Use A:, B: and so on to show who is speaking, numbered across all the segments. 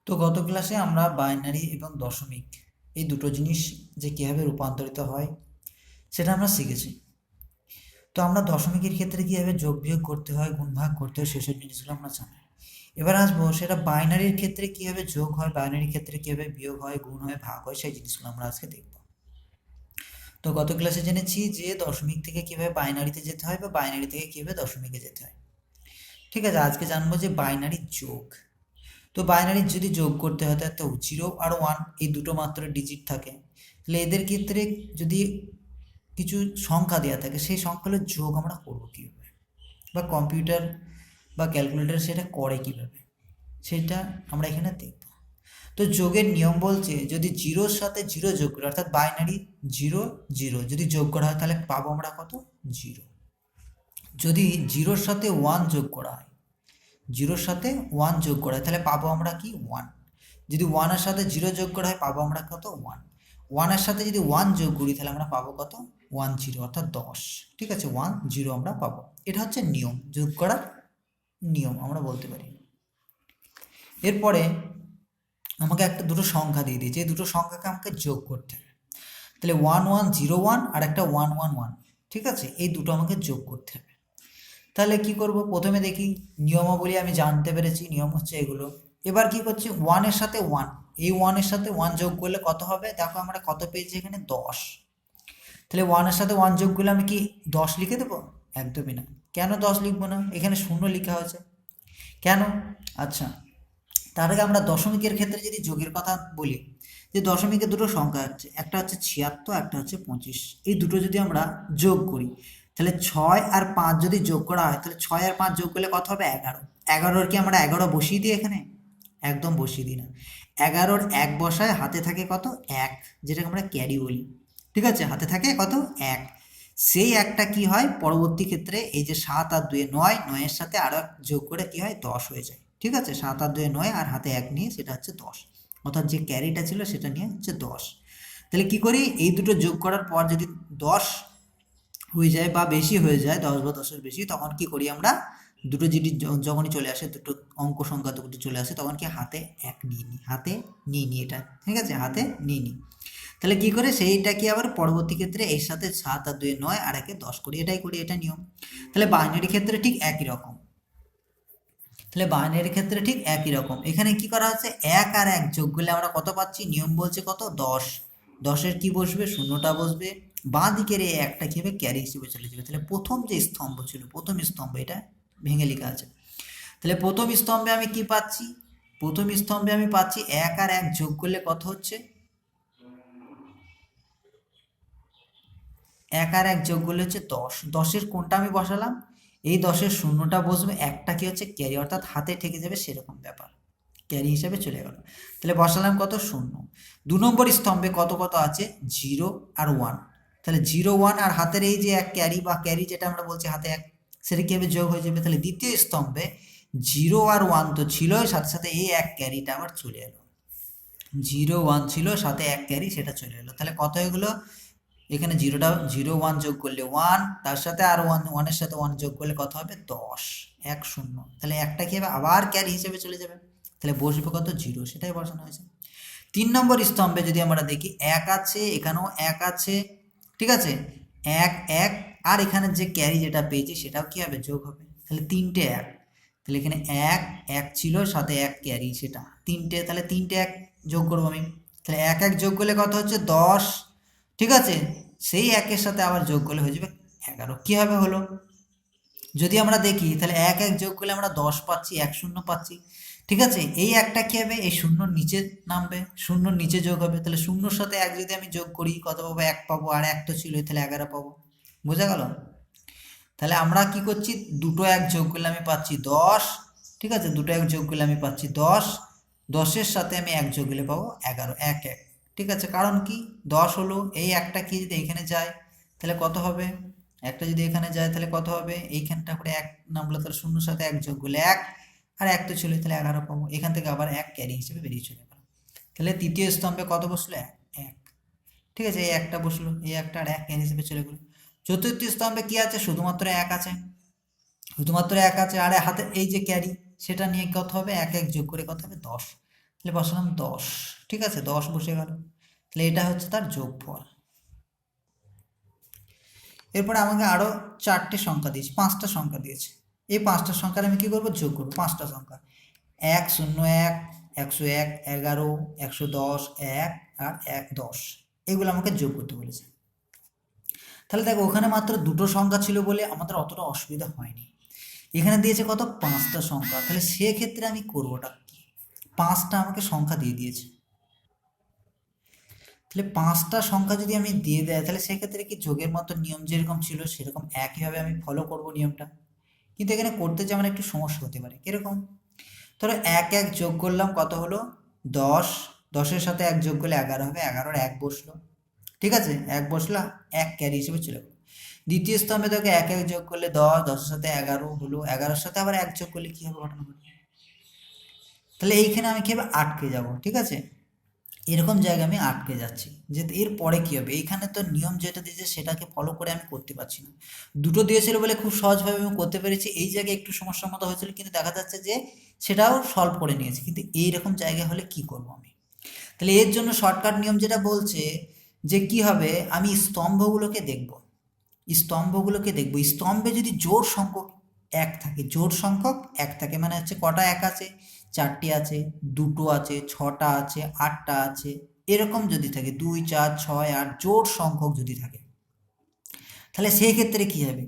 A: তো গত ক্লাসে আমরা বাইনারি এবং দশমিক এই দুটো জিনিস যে কীভাবে রূপান্তরিত হয় সেটা আমরা শিখেছি। তো আমরা দশমিকের ক্ষেত্রে কীভাবে যোগ বিয়োগ করতে হয়, গুণ ভাগ করতে হয়, সেসব জিনিসগুলো আমরা জানি। এবার আসবো সেটা বাইনারির ক্ষেত্রে কীভাবে যোগ হয়, বাইনারির ক্ষেত্রে কীভাবে বিয়োগ হয়, গুণ হয়, ভাগ হয়, সেই জিনিসগুলো আমরা আজকে দেখব। তো গত ক্লাসে জেনেছি যে দশমিক থেকে কীভাবে বাইনারিতে যেতে হয় বা বাইনারি থেকে কীভাবে দশমিকে যেতে হয়। ঠিক আছে, আজকে জানবো যে বাইনারি যোগ। তো বাইনারি যদি যোগ করতে হয় তো 0 আর 1 এই দুটো মাত্র ডিজিট থাকে, তাহলে এদের ক্ষেত্রে যদি কিছু সংখ্যা দেওয়া থাকে সেই সংখ্যাগুলো যোগ আমরা করবো কীভাবে, বা কম্পিউটার বা ক্যালকুলেটর সেটা করে কীভাবে, সেটা আমরা এখানে দেখব। তো যোগের নিয়ম বলছে যদি জিরোর সাথে জিরো যোগ করি, অর্থাৎ বাইনারি 0 0 যদি যোগ করা হয় তাহলে পাবো আমরা কত, 0। যদি জিরোর সাথে 1 যোগ করা হয়, জিরোর সাথে 1 যোগ করা হয় তাহলে পাবো আমরা কি, 1। যদি 1-এর সাথে 0 যোগ করা হয় পাবো আমরা কত, 1। 1-এর সাথে যদি 1 যোগ করি তাহলে আমরা পাবো কত, 1 0, অর্থাৎ 10। ঠিক আছে, 1 0 আমরা পাবো। এটা হচ্ছে নিয়ম, যোগ করার নিয়ম আমরা বলতে পারি। এরপরে আমাকে দুটো সংখ্যা দিয়ে দিয়েছে, এই দুটো সংখ্যাকে আমাকে যোগ করতে হবে। তাহলে 1 1 0 1 আর একটা 1 1 1, ঠিক আছে, এই দুটো আমাকে যোগ করতে হবে। তাহলে কি করব, প্রথমে দেখি নিয়মাবলী আমি জানতে পেরেছি, নিয়ম হচ্ছে এগুলো। এবার কি করছি, 1-এর সাথে 1, এই 1-এর সাথে 1 যোগ করলে কত হবে, দেখো আমরা কত পেয়েছি এখানে, 10। তাহলে 1-এর সাথে 1 যোগ করলে আমি কি 10 লিখে দেবো, একদমই না। কেন 10 লিখবো না, এখানে 0 লেখা হয়েছে কেন? আচ্ছা, তার আগে আমরা দশমিকের ক্ষেত্রে যদি যোগের কথা বলি, যে দশমিকের দুটো সংখ্যা হচ্ছে, একটা হচ্ছে 76, একটা হচ্ছে 25। এই দুটো যদি আমরা যোগ করি তাহলে 6 আর 5 যদি যোগ করা হয় তাহলে 6 আর 5 যোগ করলে কত হবে, 11। 11-র কি আমরা 11 বসিয়ে দিই এখানে, একদম বসিয়ে দিই না। 11-র 1 বসায়, হাতে থাকে কত, 1, যেটাকে আমরা ক্যারি বলি। ঠিক আছে, হাতে থাকে কত, 1। সেই একটা কি হয় পরবর্তী ক্ষেত্রে, এই যে 7 আর 2 9, 9-এর সাথে আরো যোগ করে কি হয়, 10 হয়ে যায়। ঠিক আছে, 7 আর 2 9 আর হাতে 1 নিয়ে সেটা হচ্ছে 10, অর্থাৎ যে ক্যারিটা ছিল সেটা নিয়ে হচ্ছে 10। তাহলে কি করি, এই দুটো যোগ করার পর যদি 10 হয়ে যায় বা বেশি হয়ে যায়, 10 বা 10-এর বেশি, তখন কি করি আমরা, দুটো যদি যখনই চলে আসে, দুটো অঙ্ক সংখ্যা দুটো চলে আসে, তখন কি হাতে 1 নিয়ে নিই, হাতে নিয়ে নিই এটা। ঠিক আছে, হাতে নিয়ে নিই। তাহলে কি করে, সেইটা কি আবার পরবর্তী ক্ষেত্রে এর সাথে 7 আর 2 9 আর 1 10 করি, এটাই করি, এটা নিয়ম। তাহলে বাইনারি ক্ষেত্রে ঠিক একই রকম, তাহলে বাইনারি ক্ষেত্রে ঠিক একই রকম। এখানে কি করা হচ্ছে, 1 আর 1 যোগ করলে আমরা কত পাচ্ছি, নিয়ম বলছে কত, 10। 10-এর কি বসবে, শূন্যটা বসবে, বাঁ দিকের এই একটা কি হবে, ক্যারি হিসেবে চলে যাবে। তাহলে প্রথম যে স্তম্ভ ছিল, প্রথম স্তম্ভ, এটা ভেঙে লেখা আছে। তাহলে প্রথম স্তম্ভে আমি কি পাচ্ছি, প্রথম স্তম্ভে আমি পাচ্ছি 1 আর 1 যোগ করলে কত হচ্ছে, 1 আর 1 যোগ করলে হচ্ছে 10। 10-এর কোনটা আমি বসালাম, এই 10-এর শূন্যটা বসবে, একটা কি হচ্ছে ক্যারি, অর্থাৎ হাতে ঠেকে যাবে, সেরকম ব্যাপার, ক্যারি হিসেবে চলে গেল। তাহলে বসালাম কত, 0। 2 নম্বর স্তম্ভে কত কত আছে, 0 আর 1। তাহলে 0 1 আর হাতের এই যে এক ক্যারি, বা ক্যারি যেটা আমরা বলছি হাতে 1, সেটা কীভাবে যোগ হয়ে যাবে। তাহলে দ্বিতীয় স্তম্ভে 0 আর 1 তো ছিলই, সাথে সাথে এই এক ক্যারিটা আবার চলে এলো। 0 1 ছিল, সাথে এক ক্যারি, সেটা চলে এলো। তাহলে কত হয়ে গেলো, এখানে 0 1 যোগ করলে 1, তার সাথে আর 1 এর সাথে 1 যোগ করলে কত হবে, 10, 1 0। তাহলে একটা কি হবে, আবার ক্যারি হিসেবে চলে যাবে। তাহলে বসবে কত, 0, সেটাই বসানো হয়েছে। 3 নম্বর স্তম্ভে যদি আমরা দেখি, 1 আছে, এখানেও 1 আছে। ঠিক আছে, 1 1, আর এখানে যে ক্যারি যেটা পেয়েছি সেটাও কি হবে, যোগ হবে। তাহলে 3টে 1, তাহলে এখানে 1 1 ছিল, সাথে 1 ক্যারি, সেটা 3টে, তাহলে 3টে 1 যোগ করবো আমি। তাহলে 1 1 যোগ করলে কত হচ্ছে, 10। ঠিক আছে, সেই 1-এর সাথে আবার যোগ করলে হয়ে যাবে 11। কীভাবে হলো, যদি আমরা দেখি তাহলে 1 1 যোগ করলে আমরা 10 পাচ্ছি, 1 0 পাচ্ছি। ঠিক আছে, এই একটা কি হবে, এই শূন্যর নিচে নামবে, শূন্যর নিচে যোগ হবে। তাহলে শূন্যর সাথে 1 যদি আমি যোগ করি কত পাবো, 1 পাবো, আর 1 তো ছিল, তাহলে 11 পাবো। বোঝা গেল? তাহলে আমরা কি করছি, দুটো 1 যোগ করলে আমি পাচ্ছি 10। ঠিক আছে, দুটো 1 যোগ করলে আমি পাচ্ছি 10। 10-এর সাথে আমি 1 যোগ করলে পাবো 11, 1 1। ঠিক আছে, কারণ কি, 10 হলো, এই একটা কি যদি এখানে যায় তাহলে কত হবে, একটা যদি এখানে যায় তাহলে কত হবে, এইখানটা করে 1 নামলো, তাহলে শূন্যর সাথে 1 যোগ করলে 1, আর 1 তো ছিল, তাহলে 11 পাবো। এখান থেকে আবার 1 ক্যারি হিসেবে বেরিয়ে চলে গেল। তাহলে তৃতীয় স্তম্ভে কত বসলো, 1 1। ঠিক আছে, এই একটা বসলো, এই একটা আর 1 ক্যারি হিসেবে চলে গেলো। চতুর্থ স্তম্ভে কি আছে, শুধুমাত্র 1 আছে, শুধুমাত্র 1 আছে, আর হাতে এই যে ক্যারি, সেটা নিয়ে কত হবে, 1 1 যোগ করে কত হবে, 10। তাহলে বসালাম 10, ঠিক আছে, 10 বসে গেল। তাহলে এটা হচ্ছে তার যোগফল। এরপরে আমাকে আরও 4টে সংখ্যা দিয়েছে, 5টা সংখ্যা দিয়েছে। এই 5টা সংখ্যার আমি কী করবো, যোগ করবো। 5টা সংখ্যা 1, 0, 1, 101, 11, 110, 1 আর 10, এগুলো আমাকে যোগ করতে বলেছে। তাহলে দেখো ওখানে মাত্র দুটো সংখ্যা ছিল বলে আমাদের অতটা অসুবিধা হয়নি। এখানে দিয়েছে কত, 5টা সংখ্যা। তাহলে সেক্ষেত্রে আমি করবোটা কি, 5টা আমাকে সংখ্যা দিয়ে দিয়েছে। তাহলে 5টা সংখ্যা যদি আমি দিয়ে দেয়, তাহলে সেক্ষেত্রে কি যোগের মতো নিয়ম যেরকম ছিল সেরকম একইভাবে আমি ফলো করব নিয়মটা। কিন্তু এখানে করতে যে আমার একটু সমস্যা হতে পারে। কীরকম, ধরো 1 1 যোগ করলাম, কত হলো 10, 10-এর সাথে 1 যোগ করলে 11 হবে, 11-র 1 বসলো, ঠিক আছে, 1 বসলো, 1 ক্যারি হিসেবে চলে গেলো। দ্বিতীয় স্তম্ভে তোকে 1 1 যোগ করলে 10, 10-এর সাথে 11 হলো, 11-এর সাথে আবার 1 যোগ করলে কী হবে, ঘটনা ঘটবে। তাহলে এইখানে আমি কীভাবে আটকে যাব, ঠিক আছে, এরকম জায়গায় আমি আটকে যাচ্ছি যে এর পরে কী হবে। এইখানে তো নিয়ম যেটা দিয়েছে সেটাকে ফলো করে আমি করতে পারছি না। দুটো দিয়েছিল বলে খুব সহজভাবে আমি করতে পেরেছি, এই জায়গায় একটু সমস্যার মতো হয়েছিল, কিন্তু দেখা যাচ্ছে যে সেটাও সলভ করে নিয়েছি। কিন্তু এইরকম জায়গা হলে কি করব আমি, তাহলে এর জন্য শর্টকাট নিয়ম যেটা বলছে যে কি হবে, আমি স্তম্ভগুলোকে দেখব, স্তম্ভে যদি জোড় সংখ্যক 1 থাকে, জোড় সংখ্যক 1 থাকে মানে হচ্ছে কটা 1 আছে, 4টি আছে, 2টো আছে, 6টা আছে, 8টা আছে, এরকম যদি থাকে 2 4 6 8 জোড় সংখ্যক যদি থাকে, তাহলে সেই ক্ষেত্রে কি হবে,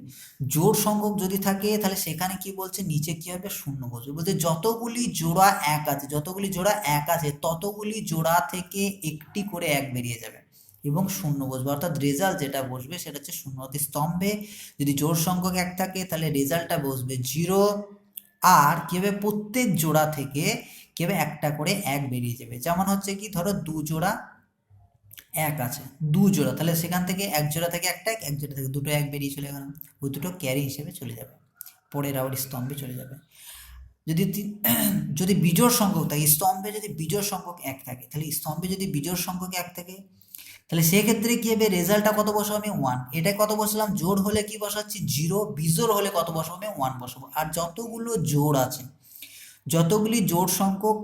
A: জোড় সংখ্যক যদি থাকে তাহলে সেখানে কি বলছে, নিচে কি হবে, শূন্য বসবে। বলতে যতগুলি জোড়া 1 আছে, যতগুলি জোড়া 1 আছে ততগুলি জোড়া থেকে একটি করে 1 বেরিয়ে যাবে এবং শূন্য বসবে, অর্থাৎ রেজাল্ট যেটা বসবে সেটা হচ্ছে শূন্য। অর্থাৎ স্তম্ভে যদি জোড় সংখ্যক 1 থাকে তাহলে রেজাল্টটা বসবে 0, আর কি হবে, প্রত্যেক জোড়া থেকে কি হবে, একটা করে 1 বেরিয়ে যাবে। যেমন হচ্ছে কি, ধরো 2 জোড়া 1 আছে, 2 জোড়া, তাহলে সেখান থেকে 1 জোড়া থেকে একটা 1, 1 জোড়া থেকে দুটো 1 বেরিয়ে চলে গেল, ওই দুটো ক্যারি হিসেবে চলে যাবে, পরের আবার স্তম্ভে চলে যাবে। যদি যদি বিজোড় সংখ্যক থাকে, স্তম্ভে যদি বিজোড় সংখ্যক 1 থাকে, তাহলে স্তম্ভে যদি বিজোড় সংখ্যক 1 থাকে তাহলে সেক্ষেত্রে কি হবে, রেজাল্টটা কত বসাবো আমি, 1। এটা কত বসালাম, জোড় হলে কি বসাচ্ছি 0, বিজোড় হলে কত বসাবো আমি, 1 বসাবো। আর যতগুলো জোড় আছে, যতগুলি জোড় সংখ্যক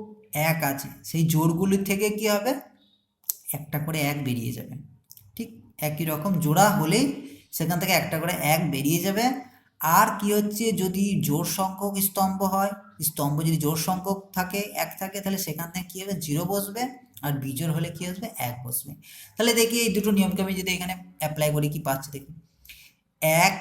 A: 1 আছে, সেই জোড়গুলি থেকে কি হবে, একটা করে 1 বেরিয়ে যাবে। ঠিক একই রকম জোড়া হলেই সেখান থেকে একটা করে 1 বেরিয়ে যাবে। আর কি হচ্ছে, যদি জোড় সংখ্যক স্তম্ভ হয়, স্তম্ভ যদি জোড় সংখ্যক থাকে 1 থাকে, তাহলে সেখান থেকে কী হবে, 0 বসবে, আর বিজোড় হলে কী আসবে, 1 বসবে। তাহলে দেখি এই দুটো নিয়মকে আমি যদি এখানে অ্যাপ্লাই করি কি পাচ্ছি দেখি, 1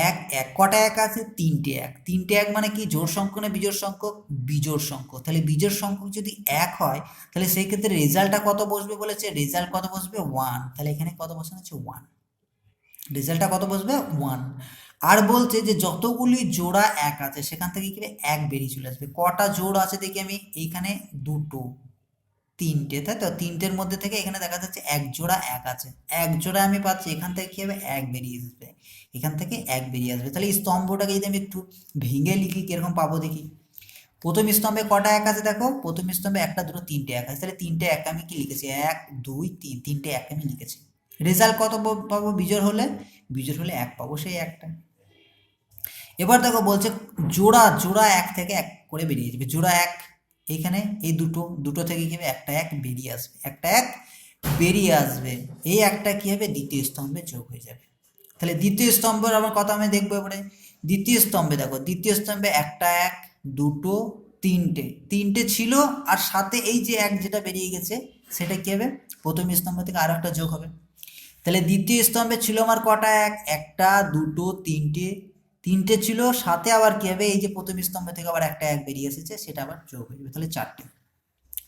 A: 1 1, কটা 1 আছে, 3টে 1, 3টে 1 মানে কি, জোড় সংখ্যক না বিজোড় সংখ্যক, বিজোড় সংখ্যক। তাহলে বিজোড় সংখ্যক যদি 1 হয় তাহলে সেই ক্ষেত্রে রেজাল্টটা কত বসবে বলেছে, রেজাল্ট কত বসবে, 1। তাহলে এখানে কত বসানো হচ্ছে, 1, রেজাল্টটা কত বসবে, 1। আর বলছে যে যতগুলি জোড়া 1 আছে সেখান থেকে কি 1 বেরিয়ে চলে আসবে। কটা জোড় আছে দেখি আমি, এইখানে 2টো 3টে, তাই তো, 3টের মধ্যে থেকে এখানে দেখা যাচ্ছে 1 জোড়া 1 আছে, 1 জোড়া আমি পাচ্ছি, এখান থেকে কি হবে, 1 বেরিয়ে আসবে, এখান থেকে 1 বেরিয়ে আসবে। তাহলে এই স্তম্ভটাকে যদি আমি একটু ভেঙে লিখি কিরকম পাবো দেখি, প্রথম স্তম্ভে কটা 1 আছে দেখো, প্রথম স্তম্ভে 1টা 2টো 3টে 1 আছে, তাহলে 3টে 1 আমি কি লিখেছি, 1 2 3, 3টে 1 আমি লিখেছি। রেজাল্ট কত পাবো, বিজোড় হলে 1 পাবো, সেই একটা। এবার দেখো বলছে জোড়া জোড়া 1 থেকে 1 করে বেরিয়ে যাবে, জোড়া 1 এইখানে এই দুটো থেকে কি হবে, একটা 1 বেরিয়ে আসবে, একটা 1 বেরিয়ে আসবে, এই একটা কি হবে, দ্বিতীয় স্তম্ভে যোগ হয়ে যাবে। তাহলে দ্বিতীয় স্তম্ভের আমার কথা আমি দেখবো এবারে। দ্বিতীয় স্তম্ভে দেখো, দ্বিতীয় স্তম্ভে একটা 1 দুটো 3টে ছিল, আর সাথে এই যে 1 যেটা বেরিয়ে গেছে সেটা কি হবে, প্রথম স্তম্ভ থেকে আরো একটা যোগ হবে। তাহলে দ্বিতীয় স্তম্ভে ছিল আমার কটা 1, একটা 2টো 3টে ছিল, সাথে আবার কি হবে, এই যে প্রথম স্তম্ভ থেকে আবার একটা 1 বেরিয়ে এসেছে সেটা আবার যোগ হয়ে যাবে, তাহলে 4টে।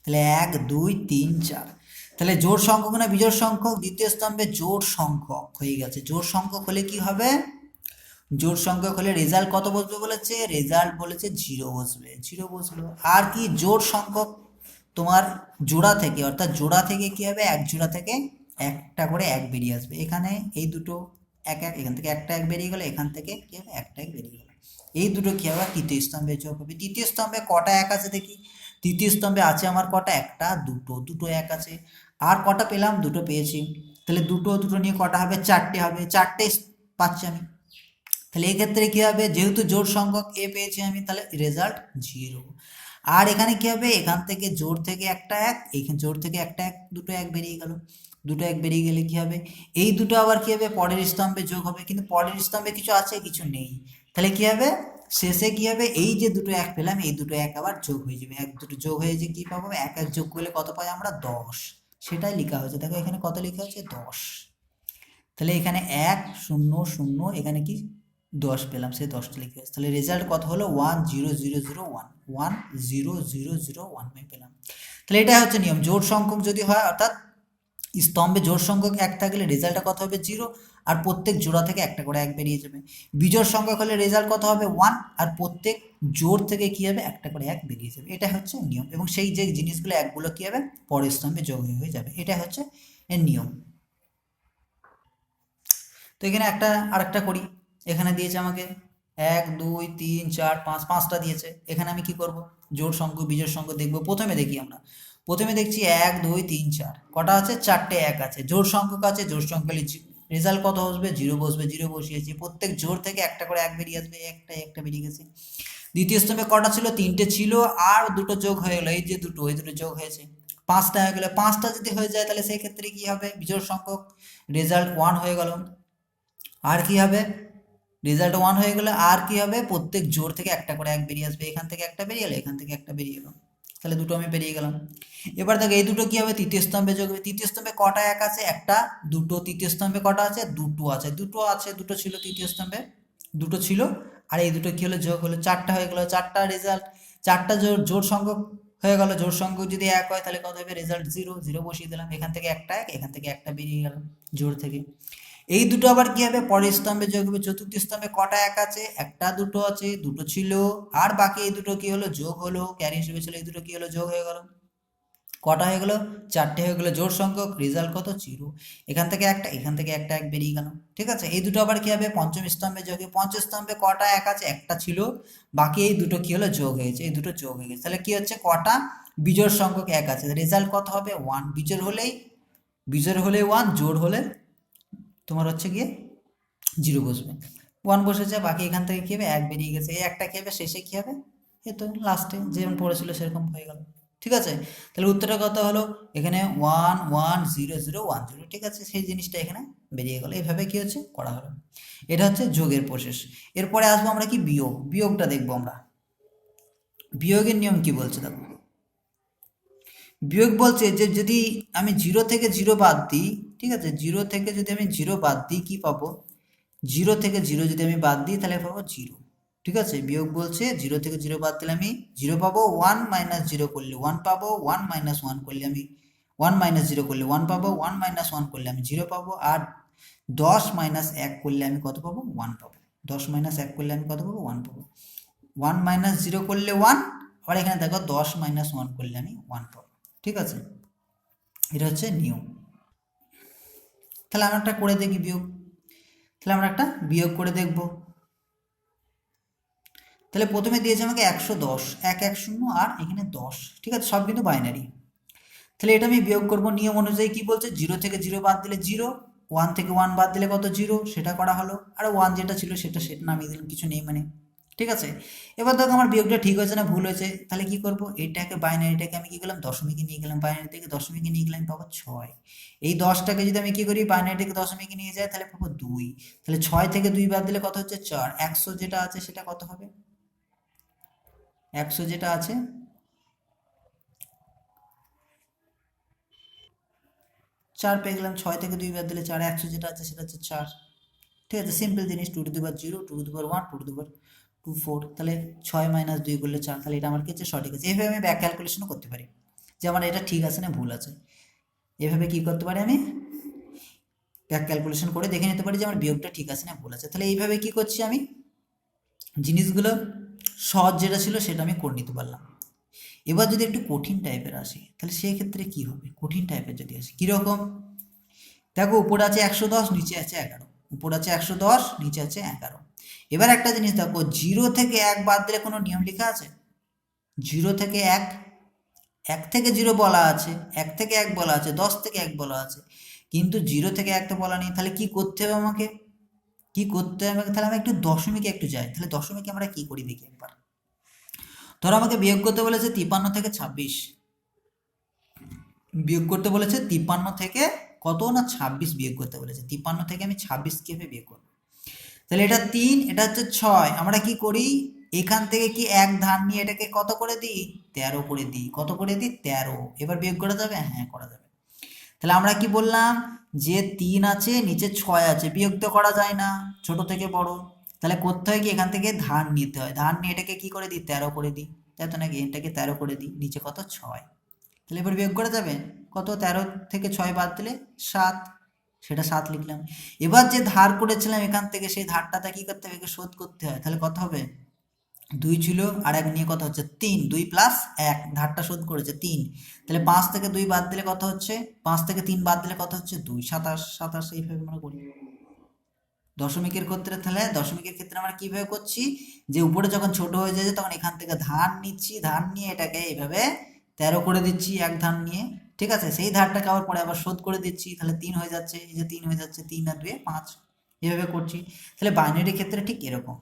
A: তাহলে 1 2 3 4, তাহলে জোড় সংখ্যক না বিজোড় সংখ্যক, দ্বিতীয় স্তম্ভে জোড় সংখ্যক হয়ে গেছে। জোড় সংখ্যক হলে কি হবে, জোড় সংখ্যক হলে রেজাল্ট কত বসবে বলেছে, রেজাল্ট বলেছে 0 বসবে, 0 বসলো। আর কি, জোড় সংখ্যক তোমার জোড়া থেকে, অর্থাৎ জোড়া থেকে কি হবে, 1 জোড়া থেকে একটা করে 1 বেরিয়ে আসবে। এখানে এই দুটো 1 1, এখান থেকে একটা 1 বেরিয়ে গেল, এখান থেকে কি হবে, একটা 1 বেরিয়ে গেল। এই দুটো কি হবে, তৃতীয় স্তম্ভে যোগ হবে। তৃতীয় স্তম্ভে কটা 1 আছে দেখি, তৃতীয় স্তম্ভে আছে আমার কটা, একটা 2টো 1 আছে। আর কটা পেলাম, 2টো পেয়েছি। তাহলে দুটো নিয়ে কটা হবে, 4টে হবে, 4টে পাচ্ছি আমি। তাহলে এই ক্ষেত্রে কী হবে, যেহেতু জোড় সংখ্যক এ পেয়েছি আমি, তাহলে রেজাল্ট 0। আর এখানে কী হবে, এখান থেকে জোড় থেকে একটা এক, এইখানে জোড় থেকে একটা এক, দুটো এক বেরিয়ে গেল। দুটো এক বেরিয়ে গেলে কী হবে, এই দুটো আবার কী হবে, পরের স্তম্ভে যোগ হবে, কিন্তু পরের স্তম্ভে কিছু আছে, কিছু নেই। তাহলে কী হবে, শেষে কী হবে, এই যে দুটো এক পেলাম, এই দুটো এক আবার যোগ হয়ে যাবে। এক দুটো যোগ হয়ে যে কী পাবো, এক এক যোগ করলে কত পাই আমরা, 10। সেটাই লেখা হয়েছে, দেখো এখানে কত লেখা হচ্ছে, 10। তাহলে এখানে 1 0 0, এখানে কি 10 পেলাম, সেই 10টা লিখে আসছে। তাহলে রেজাল্ট কত হলো, 10001, 10001 আমি পেলাম। তাহলে এটা হচ্ছে নিয়ম, জোড় সংখ্যক যদি হয়, অর্থাৎ স্তম্ভে জোড় সংখ্যক এক থাকলে রেজাল্টটা কত হবে, 0, আর প্রত্যেক জোড়া থেকে একটা করে এক বেরিয়ে যাবে। বিজোড় সংখ্যক হলে রেজাল্ট কত হবে, 1, আর প্রত্যেক জোড় থেকে কী হবে, একটা করে এক বেরিয়ে যাবে। এটা হচ্ছে নিয়ম, এবং সেই যে জিনিসগুলো একগুলো কী হবে, পরের স্তম্ভে যোগ হয়ে যাবে। এটা হচ্ছে এর নিয়ম। তো এখানে আরেকটা করি, এখানে দিয়েছে আমাকে 1 2 3 4 5, 5টা দিয়েছে। এখানে আমি কি করব, জোড় সংখ্য বিজোড় সংখ্য দেখব। প্রথমে দেখি আমরা, প্রথমে দেখছি 1 2 3 4, কটা আছে, 4টে এক আছে। জোড় সংখ্যক আছে, জোড় সংখ্যা লিখছি, রেজাল্ট কত বসবে, 0 বসবে, 0 বসিয়েছি। প্রত্যেক জোড় থেকে একটা করে এক বেরিয়ে আসবে, একটা বেরিয়ে গেছে। দ্বিতীয় স্তম্ভে কটা ছিল, 3টে ছিল, আর দুটো যোগ হয়ে গেলো, এই যে দুটো, এই দুটো যোগ হয়েছে, 5টা হয়ে গেলো। 5টা যদি হয়ে যায় তাহলে সেই ক্ষেত্রে কি হবে, বিজোড় সংখ্যক, রেজাল্ট 1 হয়ে গেল। আর কি হবে, রেজাল্ট 1 হয়ে গেলে আর কি হবে, প্রত্যেক জোড় থেকে একটা করে এক বেরিয়ে আসবে। এখান থেকে একটা বেরিয়ে গেলো, এখান থেকে একটা বেরিয়ে গেল, তাহলে দুটো আমি পেরিয়ে গেলাম। এবার দেখো এই দুটো কি হবে, তৃতীয় স্তম্ভে যোগ হবে। তৃতীয় স্তম্ভে কটা এক আছে, একটা দুটো। তৃতীয় স্তম্ভে কটা আছে, দুটো আছে। দুটো ছিল তৃতীয় স্তম্ভে, দুটো ছিল, আর এই দুটো কি হলো, যোগ হলো, 4টা হয়ে গেল। 4টা রেজাল্ট, 4টা জোড় সংখ্যক হয়ে গেল। জোড় সংখ্যক যদি এক হয় তাহলে কত হবে, রেজাল্ট 0, 0 বসিয়ে দিলাম। এখান থেকে একটা এক, এখান থেকে একটা বেরিয়ে গেল জোড় থেকে। এই দুটো আবার কি হবে, পরের স্তম্ভে যোগ হবে। চতুর্থ স্তম্ভে কটা এক আছে, একটা দুটো আছে, দুটো ছিল, আর বাকি এই দুটো কি হলো, যোগ হলো, ক্যারি হিসেবে ছিল, এই দুটো কি হলো, যোগ হয়ে গেল। কটা হয়ে গেল, 4টে হয়ে গেলো জোড় সংখ্যক, রেজাল্ট কত, 0। এখান থেকে একটা, এখান থেকে একটা এক বেরিয়ে গেল। ঠিক আছে, এই দুটো আবার কি হবে, পঞ্চম স্তম্ভে যোগ হবে। পঞ্চম স্তম্ভে কটা এক আছে, একটা ছিল, বাকি এই দুটো কি হলো, যোগ হয়েছে, এই দুটো যোগ হয়ে গেছে। তাহলে কি হচ্ছে, কটা বিজোড় সংখ্যক এক আছে, রেজাল্ট কত হবে, 1। বিজোড় হলেই 1, জোড় হলে তোমার হচ্ছে গিয়ে 0 বসবে। 1 বসেছে, বাকি এখান থেকে কী হবে, এক বেরিয়ে গেছে। এই একটা কী হবে, শেষে কী হবে, এই তো লাস্টে যেমন পড়েছিল সেরকম হয়ে গেল। ঠিক আছে, তাহলে উত্তরটা কত হলো, এখানে 1 1 0 0 1 0। ঠিক আছে, সেই জিনিসটা এখানে বেরিয়ে গেল। এইভাবে কি হচ্ছে, করা হলো। এটা হচ্ছে যোগের প্রসেস। এরপরে আসবো আমরা কি, বিয়োগটা দেখবো আমরা। বিয়োগের নিয়ম কি বলছে দেখো, বিয়োগ বলছে যে যদি আমি 0 থেকে 0 বাদ দিই, ঠিক আছে, 0 থেকে যদি আমি 0 বাদ দিই কি পাবো, 0 থেকে 0 যদি আমি বাদ দিই তাহলে পাবো 0। ঠিক আছে, বিয়োগ বলছে 0 থেকে 0 বাদ দিলে আমি 0 পাবো, 1 - 0 করলে 1 পাবো, 1 - 1 করলে আমি 1 - 0 করলে 1 পাবো, 1 - 1 করলে আমি 0 পাবো, আর 10 - 1 করলে আমি কত পাবো, 1 পাবো। 10 - 1 করলে আমি কত পাবো, 1 পাবো। 1 - 0 করলে 1, আবার এখানে দেখো 10 - 1 করলে আমি 1 পাবো। ঠিক আছে, এটা হচ্ছে নিয়ম। তাহলে আমরা একটা করে দেখি বিয়োগ, তাহলে আমরা একটা বিয়োগ করে দেখব। তাহলে প্রথমে দিয়েছে আমাকে 110, 1 1 0, আর এখানে 10। ঠিক আছে, সব কিন্তু বাইনারি। তাহলে এটা আমি বিয়োগ করব নিয়ম অনুযায়ী। কি বলছে, 0 থেকে 0 বাদ দিলে 0, 1 থেকে 1 বাদ দিলে কত, 0, সেটা করা হলো। আর 1 যেটা ছিল সেটা নামিয়ে দিলাম, কিছু নেই মানে। ঠিক আছে, এবার দেখো আমার বিয়োগটা ঠিক হয়েছে না ভুল হয়েছে। তাহলে কি করব, এইটাকে বাইনারিটাকে আমি কি করলাম, দশমিকে নিয়ে গেলাম। বাইনারি থেকে দশমিকে নিয়ে গেলাম, পাবো 6। এই 10টাকে যদি আমি কি করি, বাইনারি থেকে দশমিকে নিয়ে যাই তাহলে পাবো 2। তাহলে 6 থেকে 2 বাদ দিলে কত হচ্ছে, 4। 100 যেটা আছে সেটা কত হবে, 100 যেটা আছে, 4 পেয়ে গেলাম। 6 থেকে 2 বাদ দিলে 4, 100 যেটা আছে সেটা হচ্ছে 4। ঠিক আছে, সিম্পল জিনিস, 2 to the power 0, 2 to the power 1, 2 to the power 2 4। তাহলে 6 - 2 করলে 4, তাহলে এটা আমার কি হচ্ছে, সঠিক আছে। এইভাবে আমি ব্যাক ক্যালকুলেশনও করতে পারি যে আমার এটা ঠিক আছে না ভুল আছে। এভাবে কি করতে পারি, আমি ব্যাক ক্যালকুলেশন করে দেখে নিতে পারি যে আমার বিয়োগটা ঠিক আছে না ভুল আছে। তাহলে এইভাবে কি করছি, আমি জিনিসগুলো সহজ যেটা ছিল সেটা আমি করে নিতে পারলাম। এবার যদি একটু কঠিন টাইপের আসি তাহলে সেই ক্ষেত্রে কি হবে, কঠিন টাইপের যদি আসি কীরকম, দেখো উপরে আছে 110, নিচে আছে 11। উপরে আছে 110, নিচে আছে 11। এবার একটা জিনিস দেখো, 0 থেকে 1 বাদ দিলে কোনো নিয়ম লেখা আছে, 0 থেকে 1, 1 থেকে 0 বলা আছে, 1 থেকে 1 বলা আছে, 10 থেকে 1 বলা আছে, কিন্তু 0 থেকে 1 তো বলা নেই। তাহলে কি করতে হবে আমাকে, কি করতে হবে, তাহলে আমি একটু দশমিকে একটু যাই। তাহলে দশমিকে আমরা কি করি দেখি একবার। ধরো আমাকে বিয়োগ করতে বলেছে 53 থেকে 26, বিয়োগ করতে বলেছে 53 থেকে কত না 26 বিয়োগ করতে বলেছে। 53 থেকে আমি 26 কিভাবে বিয়োগ করবো? তাহলে এটা 3, এটা হচ্ছে 6। আমরা কি করি, এখান থেকে কি এক ধার নিয়ে এটাকে কত করে দিই, 13 করে দিই। কত করে দিই, 13। এবার বিয়োগ করা যাবে, হ্যাঁ করা যাবে। তাহলে আমরা কি বললাম, যে 3 আছে নিচে 6 আছে, বিয়োগ তো করা যায় না ছোট থেকে বড়। তাহলে করতে হয় কি, এখান থেকে ধার নিতে হয়। ধার নিয়ে এটাকে কি করে দিই, 13 করে দিই, তাই তো নাকি? এটাকে 13 করে দিই, নিচে কত 6। তাহলে এবার বিয়োগ করা যাবে, কত 13 থেকে 6 বাদ দিলে 7, সেটা 7 লিখলাম। এবার যে ধার করেছিলাম এখান থেকে, সেই ধারটাতে কি করতে হবে, একে শোধ করতে হয়। তাহলে কত হবে, 2 ছিল আর 1 নিয়ে কত হচ্ছে 3, 2 প্লাস 1, ধারটা শোধ করেছে 3। তাহলে 5 থেকে 2 বাদ দিলে কত হচ্ছে, 5 থেকে 3 বাদ দিলে কত হচ্ছে 2, 27। 27 এইভাবে আমরা করি দশমিকের ক্ষেত্রে। তাহলে দশমিকের ক্ষেত্রে আমরা কিভাবে করছি, যে উপরে যখন ছোট হয়ে যায় তখন এখান থেকে ধার নিচ্ছি, ধার নিয়ে এটাকে এইভাবে 13 করে দিচ্ছি এক ধার নিয়ে, ঠিক আছে? সেই ধারটাকে আবার পরে আবার শোধ করে দিচ্ছি, তাহলে 3 হয়ে যাচ্ছে, এই যে 3 হয়ে যাচ্ছে, 3 আর 2 5, এভাবে করছি। তাহলে বাইনারি ক্ষেত্রে ঠিক এরকম,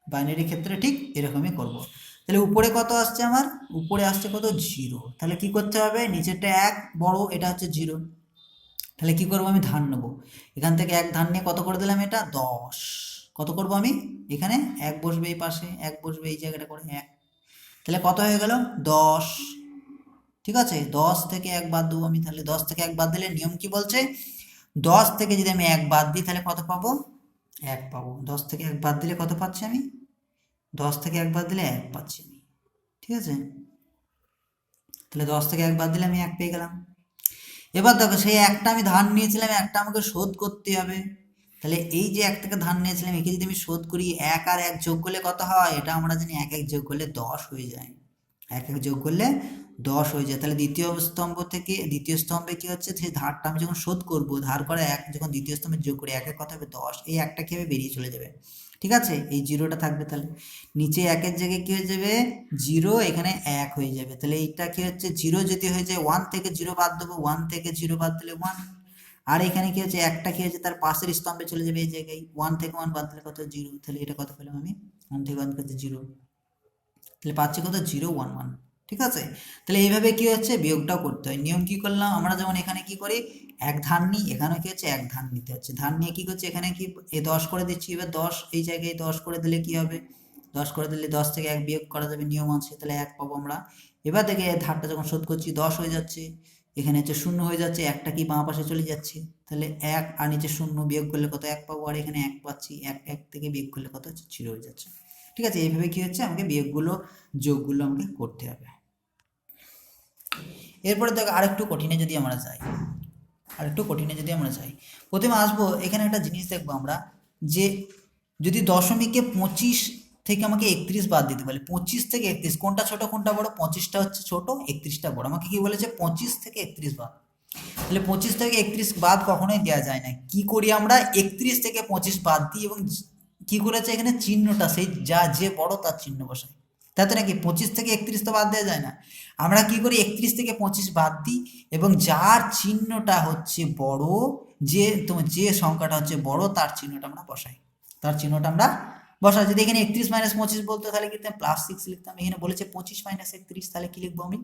A: বাইনারি ক্ষেত্রে ঠিক এরকমই করব। তাহলে উপরে কত আসছে আমার, উপরে আসছে কত 0। তাহলে কি করতে হবে, নিচেরটা 1 বড়, এটা হচ্ছে 0। তাহলে কি করব, আমি ধার নেব, এখান থেকে 1 ধার নিয়ে কত করে দিলাম, এটা 10। কত করব আমি, এখানে 1 বসবে, এই পাশে 1 বসবে, এই জায়গাটা করে 1। তাহলে কত হয়ে গেল 10, ঠিক আছে? 10 থেকে 1 বাদ দেবো আমি। তাহলে 10 থেকে 1 বাদ দিলে নিয়ম কি বলছে, 10 থেকে যদি আমি 1 বাদ দিই তাহলে কত পাবো, 1 পাবো। 10 থেকে 1 বাদ দিলে কত পাচ্ছি আমি, 10 থেকে 1 বাদ দিলে 1 পাচ্ছি আমি, ঠিক আছে? তাহলে 10 থেকে 1 বাদ দিলে আমি 1 পেয়ে গেলাম। এবার দেখো, সেই একটা আমি ধার নিয়েছিলাম, একটা আমাকে শোধ করতে হবে। তাহলে এই যে 1 থেকে ধার নিয়েছিলাম, একে যদি আমি শোধ করি, 1 আর 1 যোগ করলে কত হয়, এটা আমরা জানি 1 1 যোগ করলে 10 হয়ে যায়। 1 1 যোগ করলে 10 হয়ে যায়। তাহলে দ্বিতীয় স্তম্ভ থেকে দ্বিতীয় স্তম্ভে কি হচ্ছে, সেই ধারটা আমি যখন শোধ করব, ধার করে 1 যখন দ্বিতীয় স্তম্ভে যোগ করি, 1 এর কত হবে 10, এই একটা কি হবে, বেরিয়ে চলে যাবে, ঠিক আছে? এই জিরোটা থাকবে। তাহলে নিচে 1 এর জায়গায় কি হয়ে যাবে 0, এখানে 1 হয়ে যাবে। তাহলে এইটা কি হচ্ছে, 0 যদি হয়ে যায়, 1 থেকে 0 বাদ দেবো, 1 থেকে 0 বাদ দিলে 1। আর এখানে কি হচ্ছে, একটা কি হচ্ছে, তার পাশের স্তম্ভে চলে যাবে, এই জায়গায় 1 থেকে 1 বাদ দিলে কত 0। তাহলে এটা কত পেলাম আমি, 1 থেকে 1 কত 0, তাহলে পাচ্ছি কত 0 1 1, ঠিক আছে? তাহলে এইভাবে কি হচ্ছে, বিয়োগটাও করতে হয়। নিয়ম কি করলাম আমরা, যেমন এখানে কি করি, 1 ধার নিই, এখানে কি হচ্ছে 1 ধার নিতে হচ্ছে। ধার নিয়ে কি করছে, এখানে কি 10 করে দিচ্ছি। এবার 10 এই জায়গায় 10 করে দিলে কি হবে, 10 করে দিলে 10 থেকে 1 বিয়োগ করা যাবে, নিয়ম আছে। তাহলে 1 পাবো আমরা। এবার দেখে ধারটা যখন শোধ করছি, 10 হয়ে যাচ্ছে, এখানে হচ্ছে 0 হয়ে যাচ্ছে, একটা কি বাঁ পাশে চলে যাচ্ছে। তাহলে 1 আর নিচে 0 বিয়োগ করলে কত 1 পাবো, আর এখানে 1 পাচ্ছি, 1 থেকে বিয়োগ করলে কত হচ্ছে 0 হয়ে যাচ্ছে, ঠিক আছে? এইভাবে কি হচ্ছে, আমাকে বিয়োগগুলো যোগগুলো আমাকে করতে হবে। এরপরে দেখো আরেকটু কঠিনে যদি আমরা যাই, প্রথমে আসবো এখানে একটা জিনিস দেখবো আমরা, যে যদি দশমিকে 25 থেকে আমাকে 31 বাদ দিতে বলে, 25 থেকে 31 কোনটা ছোট কোনটা বড়, 25টা হচ্ছে ছোট, 31টা বড়। আমাকে কি বলেছে, 25 থেকে 31 বাদ। তাহলে 25 থেকে 31 বাদ কখনোই দেওয়া যায় না। কি করি আমরা, 31 থেকে 25 বাদ দিই, এবং কি করেছে এখানে চিহ্নটা, সেই যে বড় তার চিহ্ন বসাই, তাই তো নাকি? 25 থেকে 31 তো বাদ দেওয়া যায় না। আমরা কি করি, 31 থেকে 25 বাদ দিই, এবং যার চিহ্নটা হচ্ছে বড়, যে সংখ্যাটা হচ্ছে বড়, তার চিহ্নটা আমরা বসাই, যদি এখানে 31 মাইনাস 25 বলতো, তাহলে কি +6 লিখতাম। এখানে বলেছে 25 মাইনাস 31, তাহলে কি লিখবো আমি,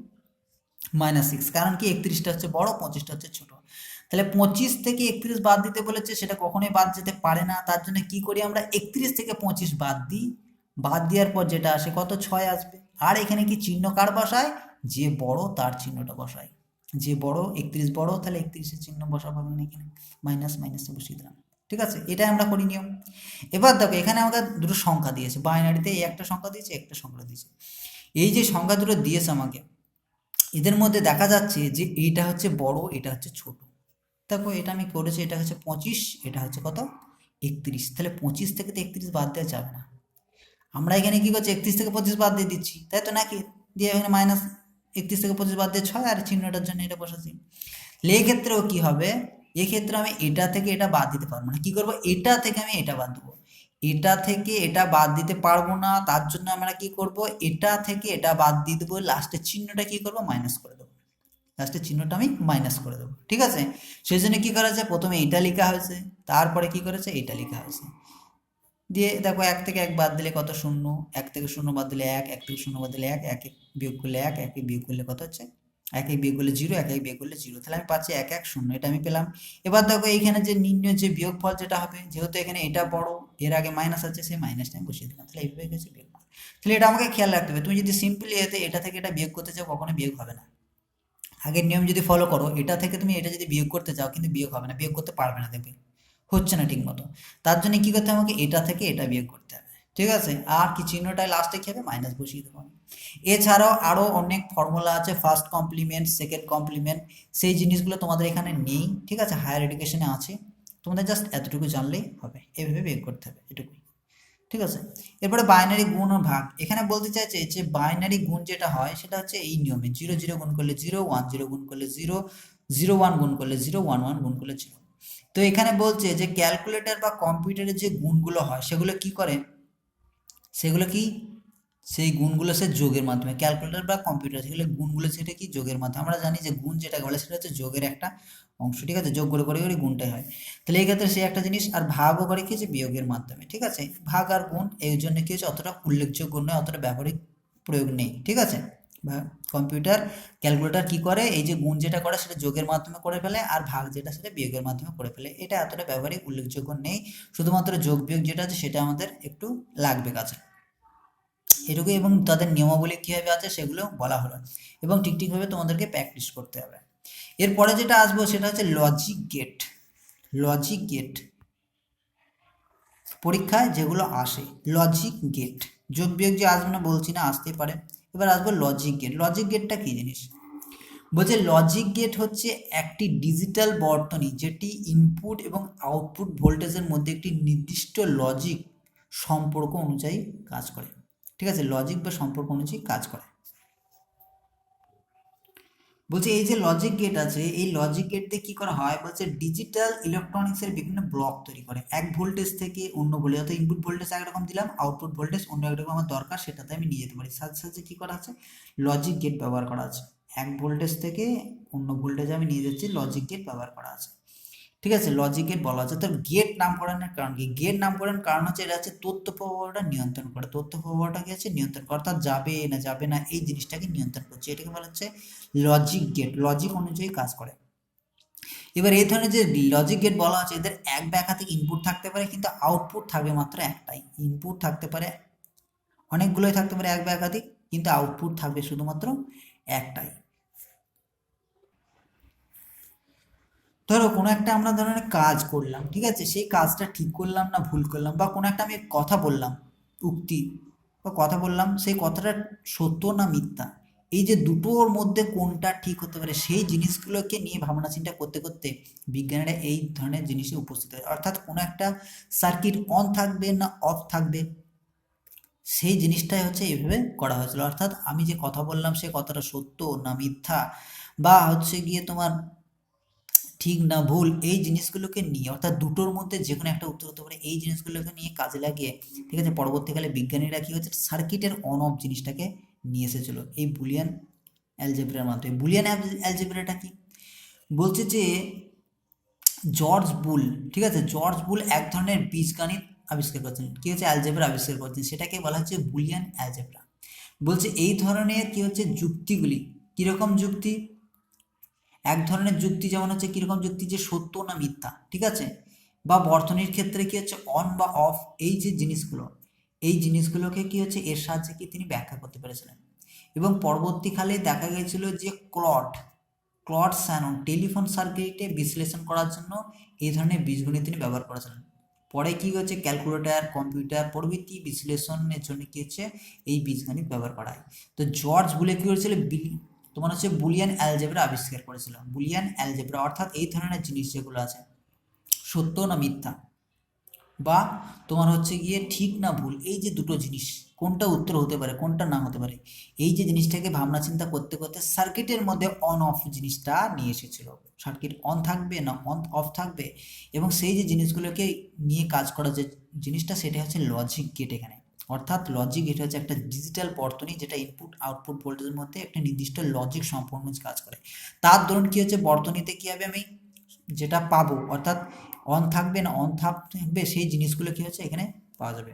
A: -6। কারণ কি, 31টা হচ্ছে বড়, 25টা হচ্ছে ছোট। তাহলে 25 থেকে 31 বাদ দিতে বলেছে, সেটা কখনোই বাদ যেতে পারে না। তার জন্য কি করি আমরা, 31 থেকে 25 বাদ দিই, বাদ দেওয়ার পর যেটা আসে কত 6 আসবে। আর এখানে কি চিহ্ন কার বসায়, যে বড় তার চিহ্নটা বসাই। যে বড়, 31 বড়, তাহলে 31-এর চিহ্ন বসাবো আমি এখানে, মাইনাস মাইনাসে বসিয়ে দিলাম, ঠিক আছে? এটাই আমরা করি নিয়ম। এবার দেখো, এখানে আমাদের দুটো সংখ্যা দিয়েছে বাইনারিতে, এই একটা সংখ্যা দিয়েছে, একটা সংখ্যা দিয়েছে। এই যে সংখ্যা দুটো দিয়েছে আমাকে, এদের মধ্যে দেখা যাচ্ছে যে এইটা হচ্ছে বড়, এটা হচ্ছে ছোট। দেখো এটা আমি করেছি, এটা হচ্ছে 25, এটা হচ্ছে কত 31। তাহলে 25 থেকে তো 31 বাদ দেওয়া যাবে না। আমরা এখানে কি করছি, 31 থেকে 25 বাদ দিয়ে দিচ্ছি, তাই তো নাকি? দিয়ে এখানে মাইনাস 31 থেকে 25 বাদ দিয়ে 6, আর চিহ্নটার জন্য এটা বসাচ্ছি। এই ক্ষেত্রেও কি হবে, এক্ষেত্রে আমি এটা থেকে এটা বাদ দিতে পারবো না। কি করবো, এটা থেকে আমি এটা বাদ দেবো, এটা থেকে এটা বাদ দিতে পারবো না। তার জন্য আমরা কি করব, এটা থেকে এটা বাদ দিয়ে দেবো, লাস্টের চিহ্নটা কি করবো, মাইনাস করে দেবো। লাস্টের চিহ্নটা আমি মাইনাস করে দেবো, ঠিক আছে। সেই জন্য কী করা হয়েছে, প্রথমে এইটা লেখা হয়েছে, তারপরে কি করেছে, এইটা লেখা হয়েছে। দিয়ে দেখো 1 থেকে 1 বাদ দিলে কত, 0, 1 থেকে 0 বাদ দিলে 1, 1 থেকে 0 বাদ দিলে 1, 1 বিয়োগ করলে 1, 1 বিয়োগ করলে কত হচ্ছে, 1 বিয়োগ করলে 0, 1 বিয়োগ করলে 0, তাহলে আমি পাচ্ছি 1 1 0, এটা আমি পেলাম। এবার দেখো এইখানে যে নির্ণয় যে বিয়োগফল যেটা হবে, যেহেতু এখানে এটা বড়, এর আগে মাইনাস আছে, সেই মাইনাসটা আমি বসিয়ে দিলাম, তাহলে এইভাবে গেছে বিয়োগ। তাহলে এটা আমাকে খেয়াল রাখতে হবে, তুমি যদি সিম্পলি এটা থেকে এটা বিয়োগ করতে চাও কখনো বিয়োগ হবে না। আগের নিয়ম যদি ফলো করো, এটা থেকে তুমি এটা যদি বিয়োগ করতে চাও কিন্তু বিয়োগ হবে না, বিয়োগ করতে পারবে না, দেখবে হচ্ছে না ঠিক মতো। তার জন্য কি করতে হবে, আমাকে এটা থেকে এটা বিয়োগ করতে হবে, ঠিক আছে। আর কি চিহ্নটায় লাস্টে কি হবে, মাইনাস বসিয়ে দেবো। এছাড়াও আরও অনেক ফর্মুলা আছে, ফার্স্ট কমপ্লিমেন্ট, সেকেন্ড কমপ্লিমেন্ট, সেই জিনিসগুলো তোমাদের এখানে নেই, ঠিক আছে, হায়ার এডুকেশনে আছে, তোমাদের জাস্ট এতটুকু জানলেই হবে, এভাবে বিয়োগ করতে হবে, এটুকুই, ঠিক আছে। এরপরে বাইনারি গুণ ও ভাগ, এখানে বলতে চাইছে যে বাইনারি গুণ যেটা হয় সেটা হচ্ছে এই নিয়মে, 0 0 গুণ করলে 0, 1 0 গুণ করলে 0, 0 1 গুণ করলে 0, 1 1 গুণ করলে 0। তো এখানে বলছে যে ক্যালকুলেটর বা কম্পিউটারে যে গুণগুলো হয় সেগুলো কি করে, সেগুলো কি, সেই গুণগুলো সে যোগের মাধ্যমে, ক্যালকুলেটর বা কম্পিউটার সেগুলো গুণগুলো সেটা কি যোগের মাধ্যমে, আমরা জানি যে গুণ যেটা বলে সেটা হচ্ছে যোগের একটা অংশ, ঠিক আছে, যোগ করে করে করে গুণটাই হয়। তাহলে এই ক্ষেত্রে সে একটা জিনিস, আর ভাগও করে কি হচ্ছে বিয়োগের মাধ্যমে, ঠিক আছে। ভাগ আর গুণ এই জন্য কি হচ্ছে অতটা উল্লেখযোগ্য নয়, অতটা ব্যবহারিক প্রয়োগ নেই, ঠিক আছে। বা কম্পিউটার ক্যালকুলেটর কি করে, এই যে গুণ যেটা করে সেটা যোগের মাধ্যমে করে ফেলে, আর ভাগ যেটা সেটা বিয়োগের মাধ্যমে করে ফেলে, এটা এতটা ব্যবহারিক উল্লেখযোগ্য নেই, শুধুমাত্র যোগ বিয়োগ যেটা আছে সেটা আমাদের একটু লাগবে কাছে, এটুকু। এবং তাদের নিয়মাবলী কীভাবে আছে সেগুলো বলা হলো, এবং ঠিকভাবে তোমাদেরকে প্র্যাকটিস করতে হবে। এরপরে যেটা আসবো সেটা হচ্ছে লজিক গেট। লজিক গেট পরীক্ষায় যেগুলো আসে, লজিক গেট, যোগ বিয়োগ যে আসবে না বলছি না, আসতেই পারে। এবার আসবো লজিক গেট। লজিক গেটটা কী জিনিস, বলছে লজিক গেট হচ্ছে একটি ডিজিটাল বর্তনী যেটি ইনপুট এবং আউটপুট ভোল্টেজের মধ্যে একটি নির্দিষ্ট লজিক সম্পর্ক অনুযায়ী কাজ করে, ঠিক আছে, লজিক বা সম্পর্ক অনুযায়ী কাজ করে। বলছে এই যে লজিক গেট আছে, এই লজিক গেট দিয়ে কী করা হয়, বলছে ডিজিটাল ইলেকট্রনিক্সের বিভিন্ন ব্লক তৈরি করে, এক ভোল্টেজ থেকে অন্য ভোল্টেজ, অর্থাৎ ইনপুট ভোল্টেজ একরকম দিলাম, আউটপুট ভোল্টেজ অন্য একরকম আমার দরকার, সেটাতে আমি নিয়ে যেতে পারি। সাথে সাথে কী করা আছে, লজিক গেট ব্যবহার করা আছে, এক ভোল্টেজ থেকে অন্য ভোল্টেজে আমি নিয়ে যাচ্ছি, লজিক গেট ব্যবহার করা আছে, ঠিক আছে। লজিক গেট বলা আছে। তো গেট নামকরণের কারণ কি, গেট নামকরণের কারণ হচ্ছে এটা হচ্ছে তথ্য প্রবাহটা নিয়ন্ত্রণ করে, তথ্য প্রবাহটা কি আছে নিয়ন্ত্রণ করে, অর্থাৎ যাবে না যাবে না এই জিনিসটাকে নিয়ন্ত্রণ করছে, এটাকে বলা হচ্ছে লজিক গেট, লজিক অনুযায়ী কাজ করে। এবার এই ধরনের যে লজিক গেট বলা আছে, এদের এক বা একাধিক ইনপুট থাকতে পারে, কিন্তু আউটপুট থাকবে মাত্র একটাই। ইনপুট থাকতে পারে অনেকগুলোই থাকতে পারে এক বা একাধিক, কিন্তু আউটপুট থাকবে শুধুমাত্র একটাই। ধরো কোনো একটা আমরা ধরনের কাজ করলাম, ঠিক আছে, সেই কাজটা ঠিক করলাম না ভুল করলাম, বা কোনো একটা আমি কথা বললাম, উক্তি বা কথা বললাম, সেই কথাটা সত্য না মিথ্যা, এই যে দুটোর মধ্যে কোনটা ঠিক হতে পারে সেই জিনিসগুলোকে নিয়ে ভাবনা চিন্তা করতে করতে বিজ্ঞানীরা এই ধরনের জিনিসে উপস্থিত হয়। অর্থাৎ কোনো একটা সার্কিট অন থাকবে না অফ থাকবে, সেই জিনিসটাই হচ্ছে এইভাবে করা হয়েছিল। অর্থাৎ আমি যে কথা বললাম সে কথাটা সত্য না মিথ্যা, বা হচ্ছে গিয়ে তোমার ঠিক না ভুল, এই জিনিসগুলোকে নিয়ে, অর্থাৎ দুটোর মধ্যে যে কোনো একটা উত্তর হতে পারে, এই জিনিসগুলোকে নিয়ে কাজে লাগিয়ে, ঠিক আছে, পরবর্তীকালে বিজ্ঞানীরা কী হচ্ছে সার্কিটের অন অফ জিনিসটাকে নিয়ে এসেছিলো এই বুলিয়ান অ্যালজেব্রার মাধ্যমে। বুলিয়ান অ্যালজেব্রাটা কি বলছে যে জর্জ বুল, ঠিক আছে, জর্জ বুল এক ধরনের বীজগণিত আবিষ্কার করেছেন, কি হচ্ছে অ্যালজেব্রা আবিষ্কার করেছেন, সেটাকে বলা হচ্ছে বুলিয়ান অ্যালজেব্রা। বলছে এই ধরনের কি হচ্ছে যুক্তিগুলি, কীরকম যুক্তি, এক ধরনের যুক্তি যেমন হচ্ছে কীরকম যুক্তি, যে সত্য না মিথ্যা, ঠিক আছে, বা বর্তনীর ক্ষেত্রে কি হচ্ছে অন বা অফ, এই যে জিনিসগুলো, এই জিনিসগুলোকে কি হচ্ছে এর সাহায্যে কি তিনি ব্যাখ্যা করতে পেরেছিলেন। এবং পরবর্তীকালে দেখা গেছিল যে ক্লড শ্যানন টেলিফোন সার্কিটে বিশ্লেষণ করার জন্য এই ধরনের বীজগণিত তিনি ব্যবহার করেছিলেন। পরে কি হচ্ছে ক্যালকুলেটর কম্পিউটার প্রভৃতি বিশ্লেষণের জন্য কি হচ্ছে এই বীজগণিত ব্যবহার করা হয়। তো জর্জ বুলে কি করেছিল, তোমার হচ্ছে বুলিয়ান অ্যালজেব্রা আবিষ্কার করেছিল। বুলিয়ান অ্যালজেব্রা অর্থাৎ এই ধরনের জিনিস যেগুলো আছে সত্য না মিথ্যা, বা তোমার হচ্ছে গিয়ে ঠিক না ভুল, এই যে দুটো জিনিস কোনটা উত্তর হতে পারে কোনটা না হতে পারে, এই যে জিনিসটাকে ভাবনা চিন্তা করতে করতে সার্কিটের মধ্যে অন অফ জিনিসটা নিয়ে এসেছিল। সার্কিট অন থাকবে না অন অফ থাকবে, এবং সেই যে জিনিসগুলোকে নিয়ে কাজ করা যে জিনিসটা সেটা হচ্ছে লজিক গেট এখানে। অর্থাৎ লজিক গেট হচ্ছে একটা ডিজিটাল বর্তনী যেটা ইনপুট আউটপুট ভোল্টেজের মধ্যে একটা নির্দিষ্ট লজিক সম্পূর্ণ কাজ করে। তার ধরুন কি হচ্ছে বর্তনীতে কি হবে, আমি যেটা পাবো অর্থাৎ অন থাকবে না অন থাকবে সেই জিনিসগুলো কি হচ্ছে এখানে পাওয়া যাবে।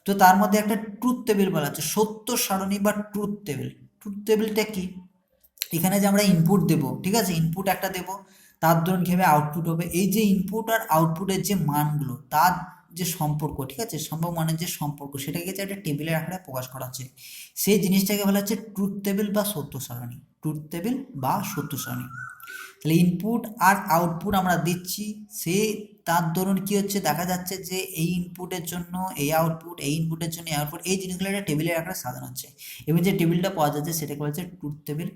A: তো তার মধ্যে একটা ট্রুথ টেবিল বলা হচ্ছে, সত্য সারণী বা ট্রুথ টেবিল। ট্রুথ টেবিলটা কি, এখানে যে আমরা ইনপুট দেব, ঠিক আছে, ইনপুট একটা দেব, তার ধরুন কীভাবে আউটপুট হবে, এই যে ইনপুট আর আউটপুটের যে মানগুলো তার যে সম্পর্ক, ঠিক আছে, সম্ভব মানের যে সম্পর্ক সেটাকে যে একটা টেবিলের আকারে প্রকাশ করা হচ্ছে, সেই জিনিসটাকে বলা হচ্ছে ট্রুথ টেবিল বা সত্য সারণী। ট্রুথ টেবিল বা সত্য সারণী। তাহলে ইনপুট আর আউটপুট আমরা দিচ্ছি, সে তার ধরুন কি হচ্ছে দেখা যাচ্ছে যে এই ইনপুটের জন্য এই আউটপুট, এই ইনপুটের জন্য এই আউটপুট, এই জিনিসগুলো একটা টেবিলের আকারে সাজানো হচ্ছে এবং যে টেবিলটা পাওয়া যাচ্ছে সেটাকে বলা হচ্ছে ট্রুথ টেবিল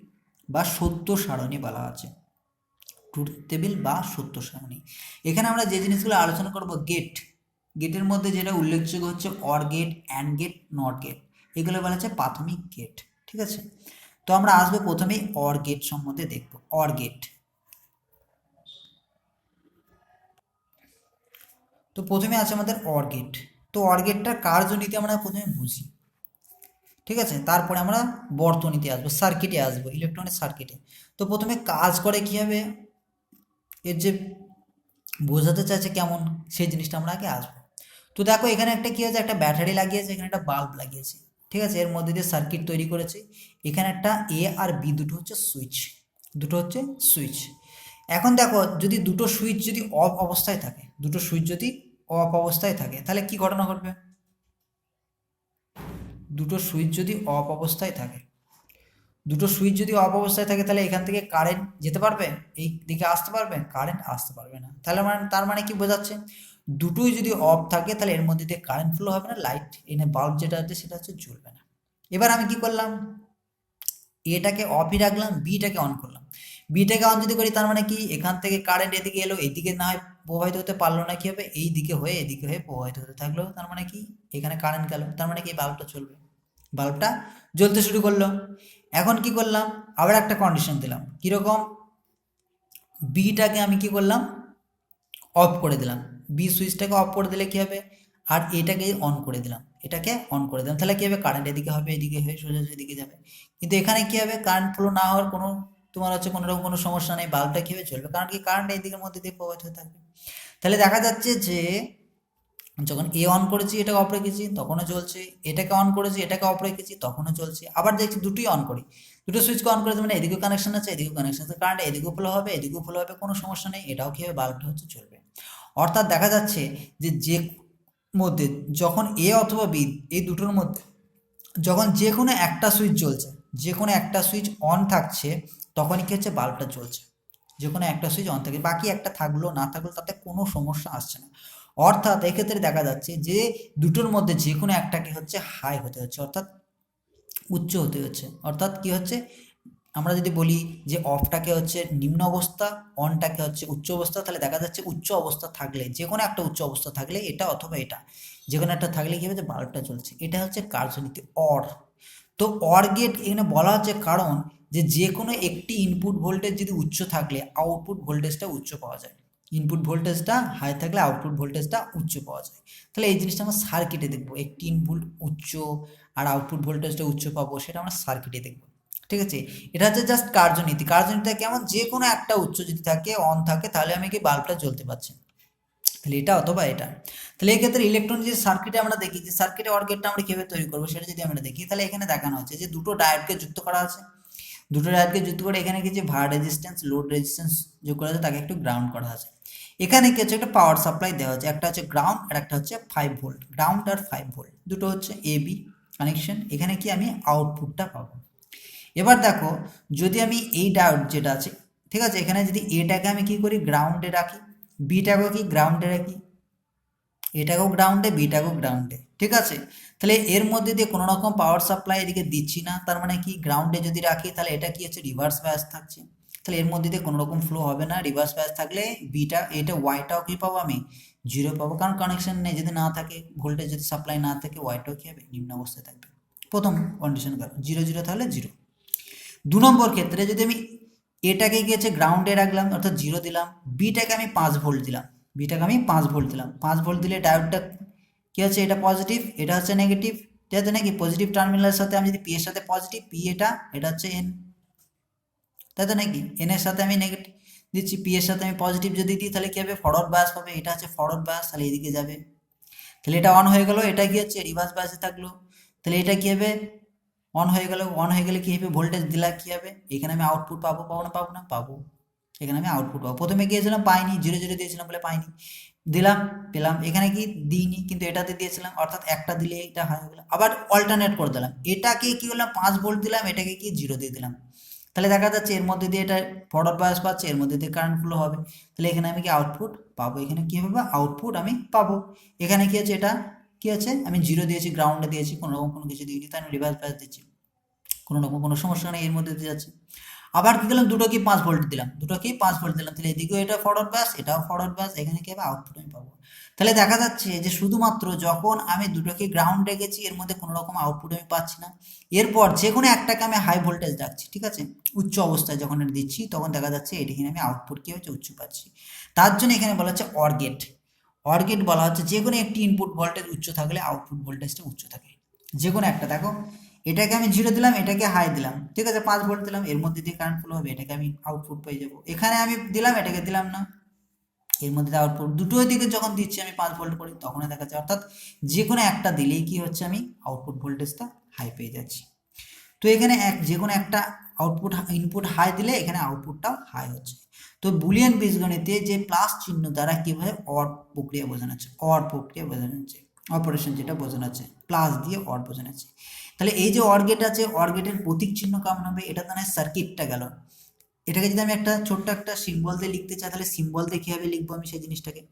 A: বা সত্য সারণী বলা আছে। ট্রুথ টেবিল বা সত্য সারণী। এখানে আমরা যে জিনিসগুলো আলোচনা করব, গেট, গেটের মধ্যে যেটা উল্লেখযোগ্য হচ্ছে or gate, and gate, not gate, এগুলো বলা হচ্ছে প্রাথমিক গেট, ঠিক আছে। তো আমরা আসবো প্রথমেই অর গেট সম্বন্ধে দেখব। অর গেট, তো প্রথমে আছে আমাদের অর গেট। তো অর গেটটার কার্যনীতি আমরা প্রথমে বুঝি, ঠিক আছে, তারপরে আমরা বর্তনীতে আসবো, সার্কিটে আসবো, ইলেকট্রনিক সার্কিটে। তো প্রথমে কাজ করে কীভাবে, এর যে বোঝাতে চাইছে কেমন, সেই জিনিসটা আমরা আগে আসবো। তো দেখো এখানে একটা কী আছে, একটা ব্যাটারি লাগিয়েছে, এখানে একটা বাল্ব লাগিয়েছে, ঠিক আছে, এর মধ্যে দিয়ে সার্কিট তৈরি করেছে। এখানে একটা এ আর বি দুটো হচ্ছে সুইচ, দুটো হচ্ছে সুইচ। এখন দেখো যদি দুটো সুইচ যদি অফ অবস্থায় থাকে, দুটো সুইচ যদি অফ অবস্থায় থাকে তাহলে কি ঘটনা ঘটবে, দুটো সুইচ যদি অফ অবস্থায় থাকে, দুটো সুইচ যদি অফ অবস্থায় থাকে তাহলে এখান থেকে কারেন্ট যেতে পারবে, এই দিকে আসতে পারবে, কারেন্ট আসতে পারবে না। তাহলে মানে তার মানে কি বোঝাচ্ছে, দুটোই যদি অফ থাকে তাহলে এর মধ্যে দিয়ে কারেন্ট ফ্লো হবে না, লাইট এনে বাল্ব যেটা আছে সেটা হচ্ছে জ্বলবে না। এবার আমি কি করলাম, এটাকে অফই রাখলাম, বিটাকে অন করলাম। বিটাকে অন যদি করি তার মানে কি, এখান থেকে কারেন্ট এদিকে এলো, এদিকে না হয় প্রবাহিত হতে পারলো না, কি হবে, এই দিকে হয়ে এদিকে হয়ে প্রবাহিত হতে থাকলো, তার মানে কি এখানে কারেন্ট গেল, তার মানে কি বাল্বটা চলবে, বাল্বটা জ্বলতে শুরু করলো। এখন কি করলাম, আবার একটা কন্ডিশন দিলাম, কীরকম, বিটাকে আমি কি করলাম, অফ করে দিলাম, বি সুইচটাকে অফ করে দিলে কি হবে, আর এটাকে অন করে দিলাম, এটাকে অন করে দিলাম, তাহলে কি হবে, কারেন্ট এদিকে হবে, এদিকে হয়ে সোজা এদিকে যাবে। কিন্তু এখানে কি হবে, কারেন্ট ফ্লো না হওয়ার কোনো তোমার হচ্ছে কোনো রকম কোনো সমস্যা নেই, বাল্বটা কীভাবে চলবে, কারণ কি কারেন্ট এই দিকের মধ্যে দিয়ে প্রবাহিত হয়ে থাকবে। তাহলে দেখা যাচ্ছে যে যখন এ অন করেছি এটাকে অফ রেখেছি তখনও চলছে, এটাকে অন করেছি এটাকে অফ রেখেছি তখনও চলছে, আবার দেখছি দুটোই অন করি, দুটো সুইচকে অন করেছি মানে এদিকেও কানেকশন আছে এদিকেও কানেকশন আছে, কারেন্ট এদিকেও ফ্লো হবে এদিকেও ফ্লো হবে, কোনো সমস্যা নেই, এটাও কী হবে, বাল্বটা হচ্ছে চলবে। অর্থাৎ দেখা যাচ্ছে যে মধ্যে যখন এ অথবা বি এই দুটোর মধ্যে যখন যে কোনো একটা সুইচ জ্বলছে, যে কোনো একটা সুইচ অন থাকছে তখনই কি হচ্ছে, বাল্বটা জ্বলছে। যে কোনো একটা সুইচ অন থাকে, বাকি একটা থাকলো না থাকলো তাতে কোনো সমস্যা আসছে না। অর্থাৎ এক্ষেত্রে দেখা যাচ্ছে যে দুটোর মধ্যে যে কোনো একটাকে হচ্ছে হাই হতে হচ্ছে, অর্থাৎ উচ্চ হতে হচ্ছে। অর্থাৎ কি হচ্ছে, আমরা যদি বলি যে অফটাকে হচ্ছে নিম্ন অবস্থা, অনটাকে হচ্ছে উচ্চ অবস্থা, তাহলে দেখা যাচ্ছে উচ্চ অবস্থা থাকলে, যে কোনো একটা উচ্চ অবস্থা থাকলে এটা অথবা এটা যে কোনো একটা থাকলে কী হবে, বাল্বটা চলছে। এটা হচ্ছে কার্যনীতি অর। তো অর গেট এখানে বলা হচ্ছে কারণ যে কোনো একটি ইনপুট ভোল্টেজ যদি উচ্চ থাকলে আউটপুট ভোল্টেজটা উচ্চ পাওয়া যায়, ইনপুট ভোল্টেজটা হাই থাকলে আউটপুট ভোল্টেজটা উচ্চ পাওয়া যায়। তাহলে এই জিনিসটা আমরা সার্কিটে দেখবো, একটি ইনপুট উচ্চ আর আউটপুট ভোল্টেজটা উচ্চ পাবো সেটা আমরা সার্কিটে দেখবো, ঠিক আছে। এটা হচ্ছে জাস্ট কার্যনীতি। কার্যনীতিটা কেমন, যে কোনো একটা উচ্চ যদি থাকে অন থাকে তাহলে আমি কি বাল্বটা জ্বলতে পারছি, তাহলে এটা অথবা এটা। তাহলে এক্ষেত্রে ইলেকট্রন যে সার্কিটে আমরা দেখি, যে সার্কিটে অর গেটটা আমরা কীভাবে তৈরি করবো সেটা যদি আমরা দেখি, তাহলে এখানে দেখানো হচ্ছে যে দুটো ডায়োডকে যুক্ত করা আছে, দুটো ডায়োডকে যুক্ত করে এখানে কিছু ভার রেজিস্ট্যান্স লোড রেজিস্ট্যান্স যোগ করা আছে, তাকে একটু গ্রাউন্ড করা আছে। এখানে কি হচ্ছে, একটা পাওয়ার সাপ্লাই দেওয়া হচ্ছে, একটা হচ্ছে গ্রাউন্ড আর একটা হচ্ছে 5 ভোল্ট, গ্রাউন্ড আর 5 ভোল্ট দুটো হচ্ছে এ বি কানেকশন। এখানে কি আমি আউটপুটটা পাবো। এবার দেখো যদি আমি এই ডায়োড যেটা আছে, ঠিক আছে, এখানে যদি এটাকে আমি কি করি গ্রাউন্ডে রাখি, বিটাকেও কি গ্রাউন্ডে রাখি, এটাকেও গ্রাউন্ডে বিটাকেও গ্রাউন্ডে, ঠিক আছে। তাহলে এর মধ্যে দিয়ে কোনো রকম পাওয়ার সাপ্লাই এদিকে দিচ্ছি না, তার মানে কি গ্রাউন্ডে যদি রাখি তাহলে এটা কি হচ্ছে রিভার্স বায়াস থাকছে, তাহলে এর মধ্যে দিয়ে কোনো রকম ফ্লো হবে না। রিভার্স বায়াস থাকলে বিটা এটা ওয়াইটাও কি পাবো, আমি জিরো পাবো, কারণ কানেকশন নেই, যদি না থাকে ভোল্টেজ যদি সাপ্লাই না থাকে ওয়াইটাও কি হবে, নিম্ন অবস্থায় থাকবে। প্রথম কন্ডিশন কারণ জিরো জিরো তাহলে জিরো। দু নম্বর ক্ষেত্রে যদি আমি এটাকে গিয়েছে গ্রাউন্ডে রাখলাম অর্থাৎ জিরো দিলাম, বিটাকে আমি 5 ভোল্ট দিলাম, বিটাকে আমি 5 ভোল্ট দিলাম, 5 ভোল্ট দিলে ডায়োডটা কী হচ্ছে, এটা পজিটিভ এটা হচ্ছে নেগেটিভ, ঠিক আছে নাকি? পজিটিভ টার্মিনালের সাথে আমি যদি পি এর সাথে পজিটিভ, পি এটা হচ্ছে এন, তাই তো নাকি? এন এর সাথে আমি নেগেটিভ দিচ্ছি, পি এর সাথে আমি পজিটিভ যদি দিই তাহলে কি হবে, ফরওয়ার্ড বায়াস পাবে, এটা হচ্ছে ফরওয়ার্ড বায়াস, তাহলে এদিকে যাবে। তাহলে এটা অন হয়ে গেল, এটা কি হচ্ছে রিভার্স বায়াসে থাকলো, তাহলে এটা কি হবে, অন হয়ে গেল। অন হয়ে গেলে কি হবে, ভোল্টেজ দিলা কি হবে, এখানে আমি আউটপুট পাবো, পাবো না পাবো, এখানে আমি আউটপুট পাবো। প্রথমে গিয়েছিলাম পাইনি, 0 0 দিয়েছিলাম বলে পাইনি, দিলাম পেলাম, এখানে কি দিইনি কিন্তু এটাতে দিয়েছিলাম, অর্থাৎ একটা দিলে এটা হয়ে গেল। আবার অল্টারনেট করে দিলাম, এটাকে কি করলাম 5 ভোল্ট দিলাম, এটাকে কি 0 দিয়ে দিলাম, তাহলে দেখা যাচ্ছে এর মধ্যে দিয়ে এটা ফরওয়ার্ড বায়াস পাচ্ছে, এর মধ্যে দিয়ে কারেন্ট ফ্লো হবে, তাহলে এখানে আমি কি আউটপুট পাবো, এখানে কি হবে আউটপুট আমি পাবো। এখানে কি আছে, এটা কি আছে, আমি 0 দিয়েছি, গ্রাউন্ডে দিয়েছি, কোনো রকম কোনো কিছু দিইনি, তাই আমি রিভার্স বায়াস দিচ্ছি, কোনো রকম কোনো সমস্যা নেই, এর মধ্যে দিয়ে যাচ্ছে। আবার কি করলাম, দুটো কি 5 ভোল্ট দিলাম, তাহলে এদিকেও এটা ফরওয়ার্ড বাস, এটাও ফরওয়ার্ড বাস, এখানে কি হবে আউটপুট আমি পাবো। তাহলে দেখা যাচ্ছে যে শুধুমাত্র যখন আমি দুটোকে গ্রাউন্ড রেখেছি এর মধ্যে কোনো রকম আউটপুট আমি পাচ্ছি না, এরপর যে কোনো একটাকে আমি হাই ভোল্টেজ রাখছি, ঠিক আছে, উচ্চ অবস্থায় যখন এটা দিচ্ছি তখন দেখা যাচ্ছে এখানে আমি আউটপুট কি হচ্ছে উচ্চ পাচ্ছি। তার জন্য এখানে বলা হচ্ছে অর গেট। অর গেট বলা হচ্ছে যে কোনো একটি ইনপুট ভোল্টেজ উচ্চ থাকলে আউটপুট ভোল্টেজটা উচ্চ থাকে, যে কোনো একটা। দেখো এটাকে আমি 0 দিলাম, এটাকে হাই দিলাম, ঠিক আছে, 5 ভোল্ট দিলাম, এর মধ্যে দিয়ে কারেন্ট ফ্লো হবে, এটাকে আমি আউটপুট পেয়ে যাবো। এখানে আমি দিলাম, এটাকে দিলাম না, এর মধ্যে আউটপুট দুটোই দিকে যখন দিচ্ছি আমি 5 ভোল্ট করে, তখন দেখা যাচ্ছে, অর্থাৎ যে কোনো একটা দিলেই কি হচ্ছে আমি আউটপুট ভোল্টেজটা হাই পেয়ে যাচ্ছি। তো এখানে যে কোনো একটা আউটপুট ইনপুট হাই দিলে এখানে আউটপুটটাও হাই হচ্ছে। তো বুলিয়ান বীজগণিতে যে প্লাস চিহ্ন দ্বারা কীভাবে অর প্রক্রিয়া বোঝানো হচ্ছে, অর প্রক্রিয়া বোঝানো হচ্ছে, অপারেশন যেটা বোঝানো আছে, প্লাস দিয়ে অর বোঝানো আছে। তাহলে এই যে অর গেট আছে, অর গেটের প্রতীক চিহ্ন কেমন হবে, এটা তো নয় সার্কিটটা গেল, এটাকে যদি আমি একটা ছোট্ট একটা সিম্বল দিয়ে লিখতে চাই, তাহলে সিম্বল দিয়ে কীভাবে লিখবো আমি সেই জিনিসটাকে,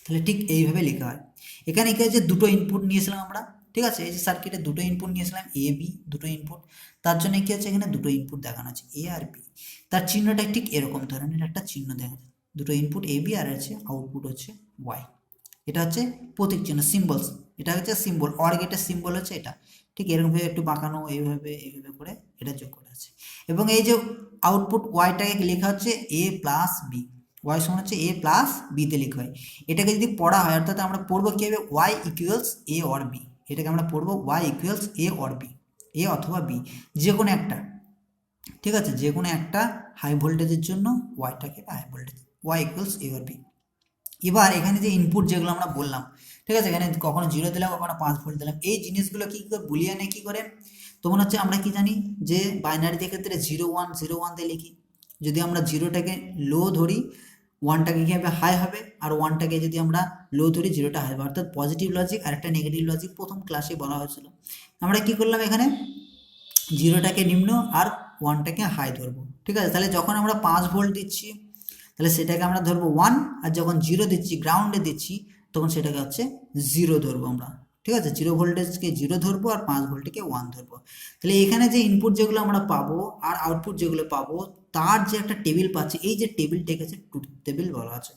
A: তাহলে ঠিক এইভাবে লেখা হয়। এখানে কি হচ্ছে, দুটো ইনপুট নিয়েছিলাম আমরা, ঠিক আছে, এই যে সার্কিটে দুটো ইনপুট নিয়েছিলাম, এ বি দুটো ইনপুট, তার জন্য কি হচ্ছে এখানে দুটো ইনপুট দেখানো আছে, এ আর বি, তার চিহ্নটা ঠিক এরকম ধরনের একটা চিহ্ন দেখা যায়, দুটো ইনপুট এ বি আর আছে আউটপুট হচ্ছে ওয়াই, এটা হচ্ছে প্রতীক চিহ্ন, সিম্বলস, এটা হচ্ছে সিম্বল, অর গেটের সিম্বল হচ্ছে এটা, ঠিক এরকমভাবে একটু বাঁকানো, এইভাবে এইভাবে করে এটা যোগ করা আছে। এবং এই যে আউটপুট ওয়াইটাকে লেখা হচ্ছে এ প্লাস বি, ওয়াই সমান হচ্ছে এ প্লাস বিতে লেখা হয়। এটাকে যদি পড়া হয়, অর্থাৎ আমরা পড়বো কী হবে, Y equals A or B, এটাকে আমরা পড়বো Y equals A or B, A অথবা বি, যে কোনো একটা, ঠিক আছে, যে কোনো একটা হাই ভোল্টেজের জন্য ওয়াইটাকে high voltage, Y equals A or B. এবার এখানে যে ইনপুট যেগুলো আমরা বললাম, ঠিক আছে, এখানে কখনো 0 দিলাম, কখনো 5 ভোল্ট দিলাম, এই জিনিসগুলো কি করে বুলিয়ানে কি করে, তো মনে হচ্ছে আমরা কি জানি যে বাইনারিতে ক্ষেত্রে 0 1 0 1 দিয়ে লিখি, যদি আমরা 0টাকে লো ধরি, 1টাকে কি হবে হাই হবে, আর 1টাকে যদি আমরা লো ধরি 0টা হাই হবে, অর্থাৎ পজিটিভ লজিক আর একটা নেগেটিভ লজিক প্রথম ক্লাসে বলা হয়েছিল। আমরা কি করলাম, এখানে 0টাকে নিম্ন আর 1টাকে হাই ধরবো, ঠিক আছে, তাহলে যখন আমরা 5 ভোল্ট দিচ্ছি তাহলে সেটাকে আমরা ধরবো 1, আর যখন 0 দিচ্ছি গ্রাউন্ডে দিচ্ছি তখন সেটাকে হচ্ছে 0 ধরবো আমরা, ঠিক আছে, 0 ভোল্টেজকে 0 ধরবো আর 5 ভোল্টকে 1 ধরবো। তাহলে এখানে যে ইনপুট যেগুলো আমরা পাবো আর আউটপুট যেগুলো পাবো তার যে একটা টেবিল পাচ্ছি, এই যে টেবিলটাকে ট্রুথ টেবিল বলা আছে।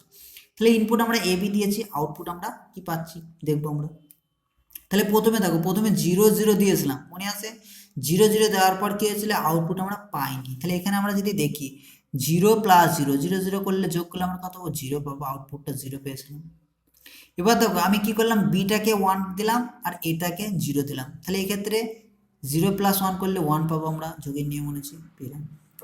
A: তাহলে ইনপুট আমরা এ বি দিয়েছি, আউটপুট আমরা কি পাচ্ছি দেখবো আমরা। তাহলে প্রথমে দেখো, প্রথমে 0 0 দিয়েছিলাম মনে আছে, 0 0 দেওয়ার পর কি হয়েছিল, আউটপুট আমরা পাইনি। তাহলে এখানে আমরা যদি দেখি 0 প্লাস 0, 0 0 করলে যোগ করলে আমরা কত পাবো, 0 পাবো, আউটপুটটা 0 পেয়েছিলাম। এবার দেখো আমি কি করলাম, বিটাকে 1 দিলাম আর এটাকে 0 দিলাম, তাহলে এক্ষেত্রে 0 প্লাস 1 করলে 1 পাবো আমরা, যোগের নিয়ম অনুযায়ী পেলাম।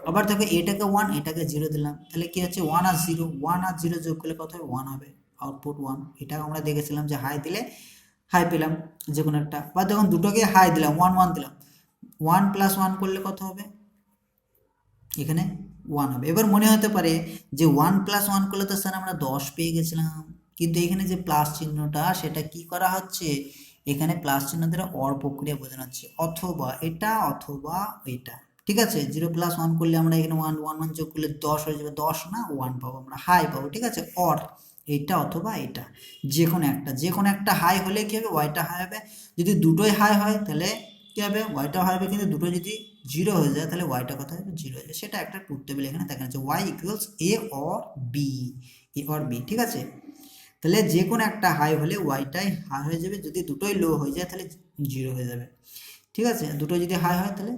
A: আবার দেখো এটাকে 1 এটাকে 0 দিলাম, তাহলে কি হচ্ছে 1 আর 0, 1 আর 0 যোগ করলে কত হবে, 1 হবে, আউটপুট 1। এটা আমরা দেখেছিলাম যে হাই দিলে হাই পেলাম যে কোনো একটা। বা দেখুন দুটোকে হাই দিলাম, 1 1 দিলাম, 1 প্লাস 1 করলে কত হবে, এখানে 1 হবে। এবার মনে হতে পারে যে 1 প্লাস 1 করলে তো স্যার আমরা 10 পেয়ে গেছিলাম, কিন্তু এখানে যে প্লাস চিহ্নটা সেটা কি করা হচ্ছে, এখানে প্লাস চিহ্ন দ্বারা অর প্রক্রিয়া বোঝানো হচ্ছে, অথবা এটা অথবা এটা, ঠিক আছে, 0 প্লাস 1 করলে আমরা এখানে 1 1 1 যোগ করলে 10 হয়ে যাবে, 10 না 1 পাবো আমরা, হাই পাবো, ঠিক আছে, অর এটা অথবা এটা, যে কোনো একটা হাই হলে কি হবে, ওয়াইটা হাই হবে, যদি দুটোই হাই হয় তাহলে কি হবে, ওয়াইটা হাই হবে, কিন্তু দুটো যদি 0 হয়ে যায় তাহলে ওয়াইটা কত হবে, 0 হয়ে যায়। সেটা একটা ট্রুথ টেবিল এখানে দেখা যাচ্ছে, Y equals A or B, A or B, ঠিক আছে। তাহলে যে কোনো একটা হাই হলে ওয়াইটাই হাই হয়ে যাবে, যদি দুটোই লো হয়ে যায় তাহলে 0 হয়ে যাবে, ঠিক আছে, দুটো যদি হাই হয় তাহলে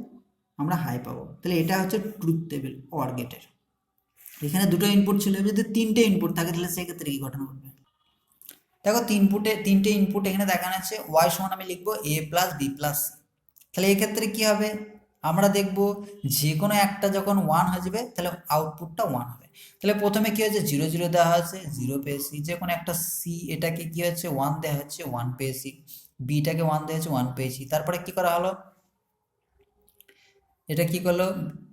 A: আমরা হাই পাবো। তাহলে এটা হচ্ছে ট্রুথ টেবিল অর গেটের। এখানে দুটো ইনপুট ছিল, যদি 3টে ইনপুট থাকে তাহলে সেক্ষেত্রে কি ঘটনা ঘটবে, দেখো তিনটে ইনপুট এখানে দেখানো আছে, ওয়াই সমান আমি লিখবো এ প্লাস বি প্লাস সি। তাহলে এক্ষেত্রে কি হবে, আমরা দেখব যে কোনো একটা যখন ওয়ান হয়ে যাবে তাহলে আউটপুটটা ওয়ান হবে। তাহলে প্রথমে কি হয়েছে, জিরো জিরো দেওয়া হয়েছে, জিরো পেয়েছি। যে কোনো একটা সি এটাকে কি হচ্ছে, ওয়ান দেওয়া হচ্ছে, ওয়ান পেয়েছি। বিটাকে ওয়ান দেওয়া হচ্ছে, ওয়ান পেয়েছি। তারপরে কি করা হলো, এটা কি করলো,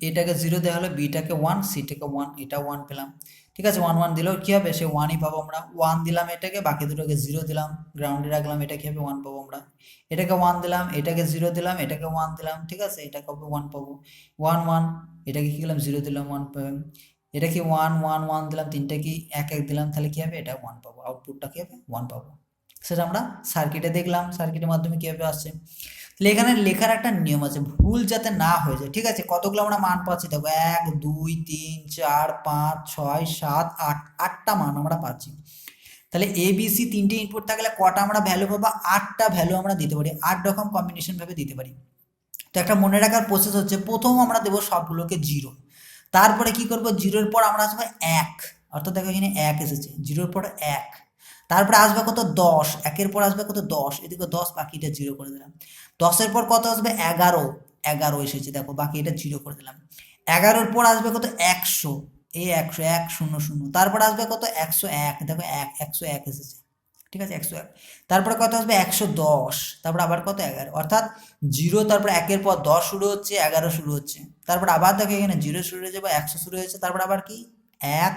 A: এটাকে জিরো দেওয়া হলো, বিটাকে ওয়ান, সিটাকে ওয়ান, এটা ওয়ান পেলাম। ঠিক আছে, ওয়ান ওয়ান দিলেও কি হবে, সে ওয়ানই পাবো আমরা। ওয়ান দিলাম এটাকে, বাকি দুটোকে জিরো দিলাম, গ্রাউন্ডে রাখলাম, এটা কি হবে, ওয়ান পাবো আমরা। এটাকে ওয়ান দিলাম, এটাকে জিরো দিলাম, এটাকে ওয়ান দিলাম, ঠিক আছে, এটাকে হবে ওয়ান পাবো। ওয়ান ওয়ান, এটাকে কি করলাম, জিরো দিলাম, ওয়ান পাবেন। এটা কি ওয়ান ওয়ান ওয়ান দিলাম, তিনটা কি এক এক দিলাম, তাহলে কি হবে, এটা ওয়ান পাবো, আউটপুটটা কি হবে, ওয়ান পাবো। সেটা আমরা সার্কিটে দেখলাম, সার্কিটের মাধ্যমে কীভাবে আসছে। তাহলে এখানে লেখার একটা নিয়ম আছে, ভুল যাতে না হয়ে যায়। ঠিক আছে, কতগুলো আমরা মান পাচ্ছি দেখো, 1 2 3 4 5 6 7 8, 8টা মান আমরা পাচ্ছি। তাহলে এ বি সি তিনটে ইনপুট থাকলে কটা আমরা ভ্যালু পাবো, 8টা ভ্যালু আমরা দিতে পারি, 8 রকম কম্বিনেশন ভাবে দিতে পারি। তো একটা মনে রাখার প্রসেস হচ্ছে, প্রথম আমরা দেবো সবগুলোকে জিরো, তারপরে কি করব, জিরোর পর আমরা আসবো এক, অর্থাৎ দেখো এখানে এক এসেছে, জিরোর পর এক, তারপরে আসবে কত, 10, একের পর আসবে কত, 10, এদিকে 10, বাকিটা জিরো করে দিলাম। 10-এর পর কত আসবে, 11, 11 এসেছে দেখো, বাকি এটা জিরো করে দিলাম। 11-এর পর আসবে কত, 100, এই 100, 1 0 0, তারপর আসবে কত, 101, দেখো 101 এসেছে। ঠিক আছে, 101, তারপরে কত আসবে, 110, তারপর আবার কত, 11, অর্থাৎ জিরো, তারপর একের পর 10 শুরু হচ্ছে, 11 শুরু হচ্ছে, তারপর আবার দেখো এখানে জিরো শুরু হয়ে যাবে, 100 শুরু হয়েছে, তারপর আবার কি 1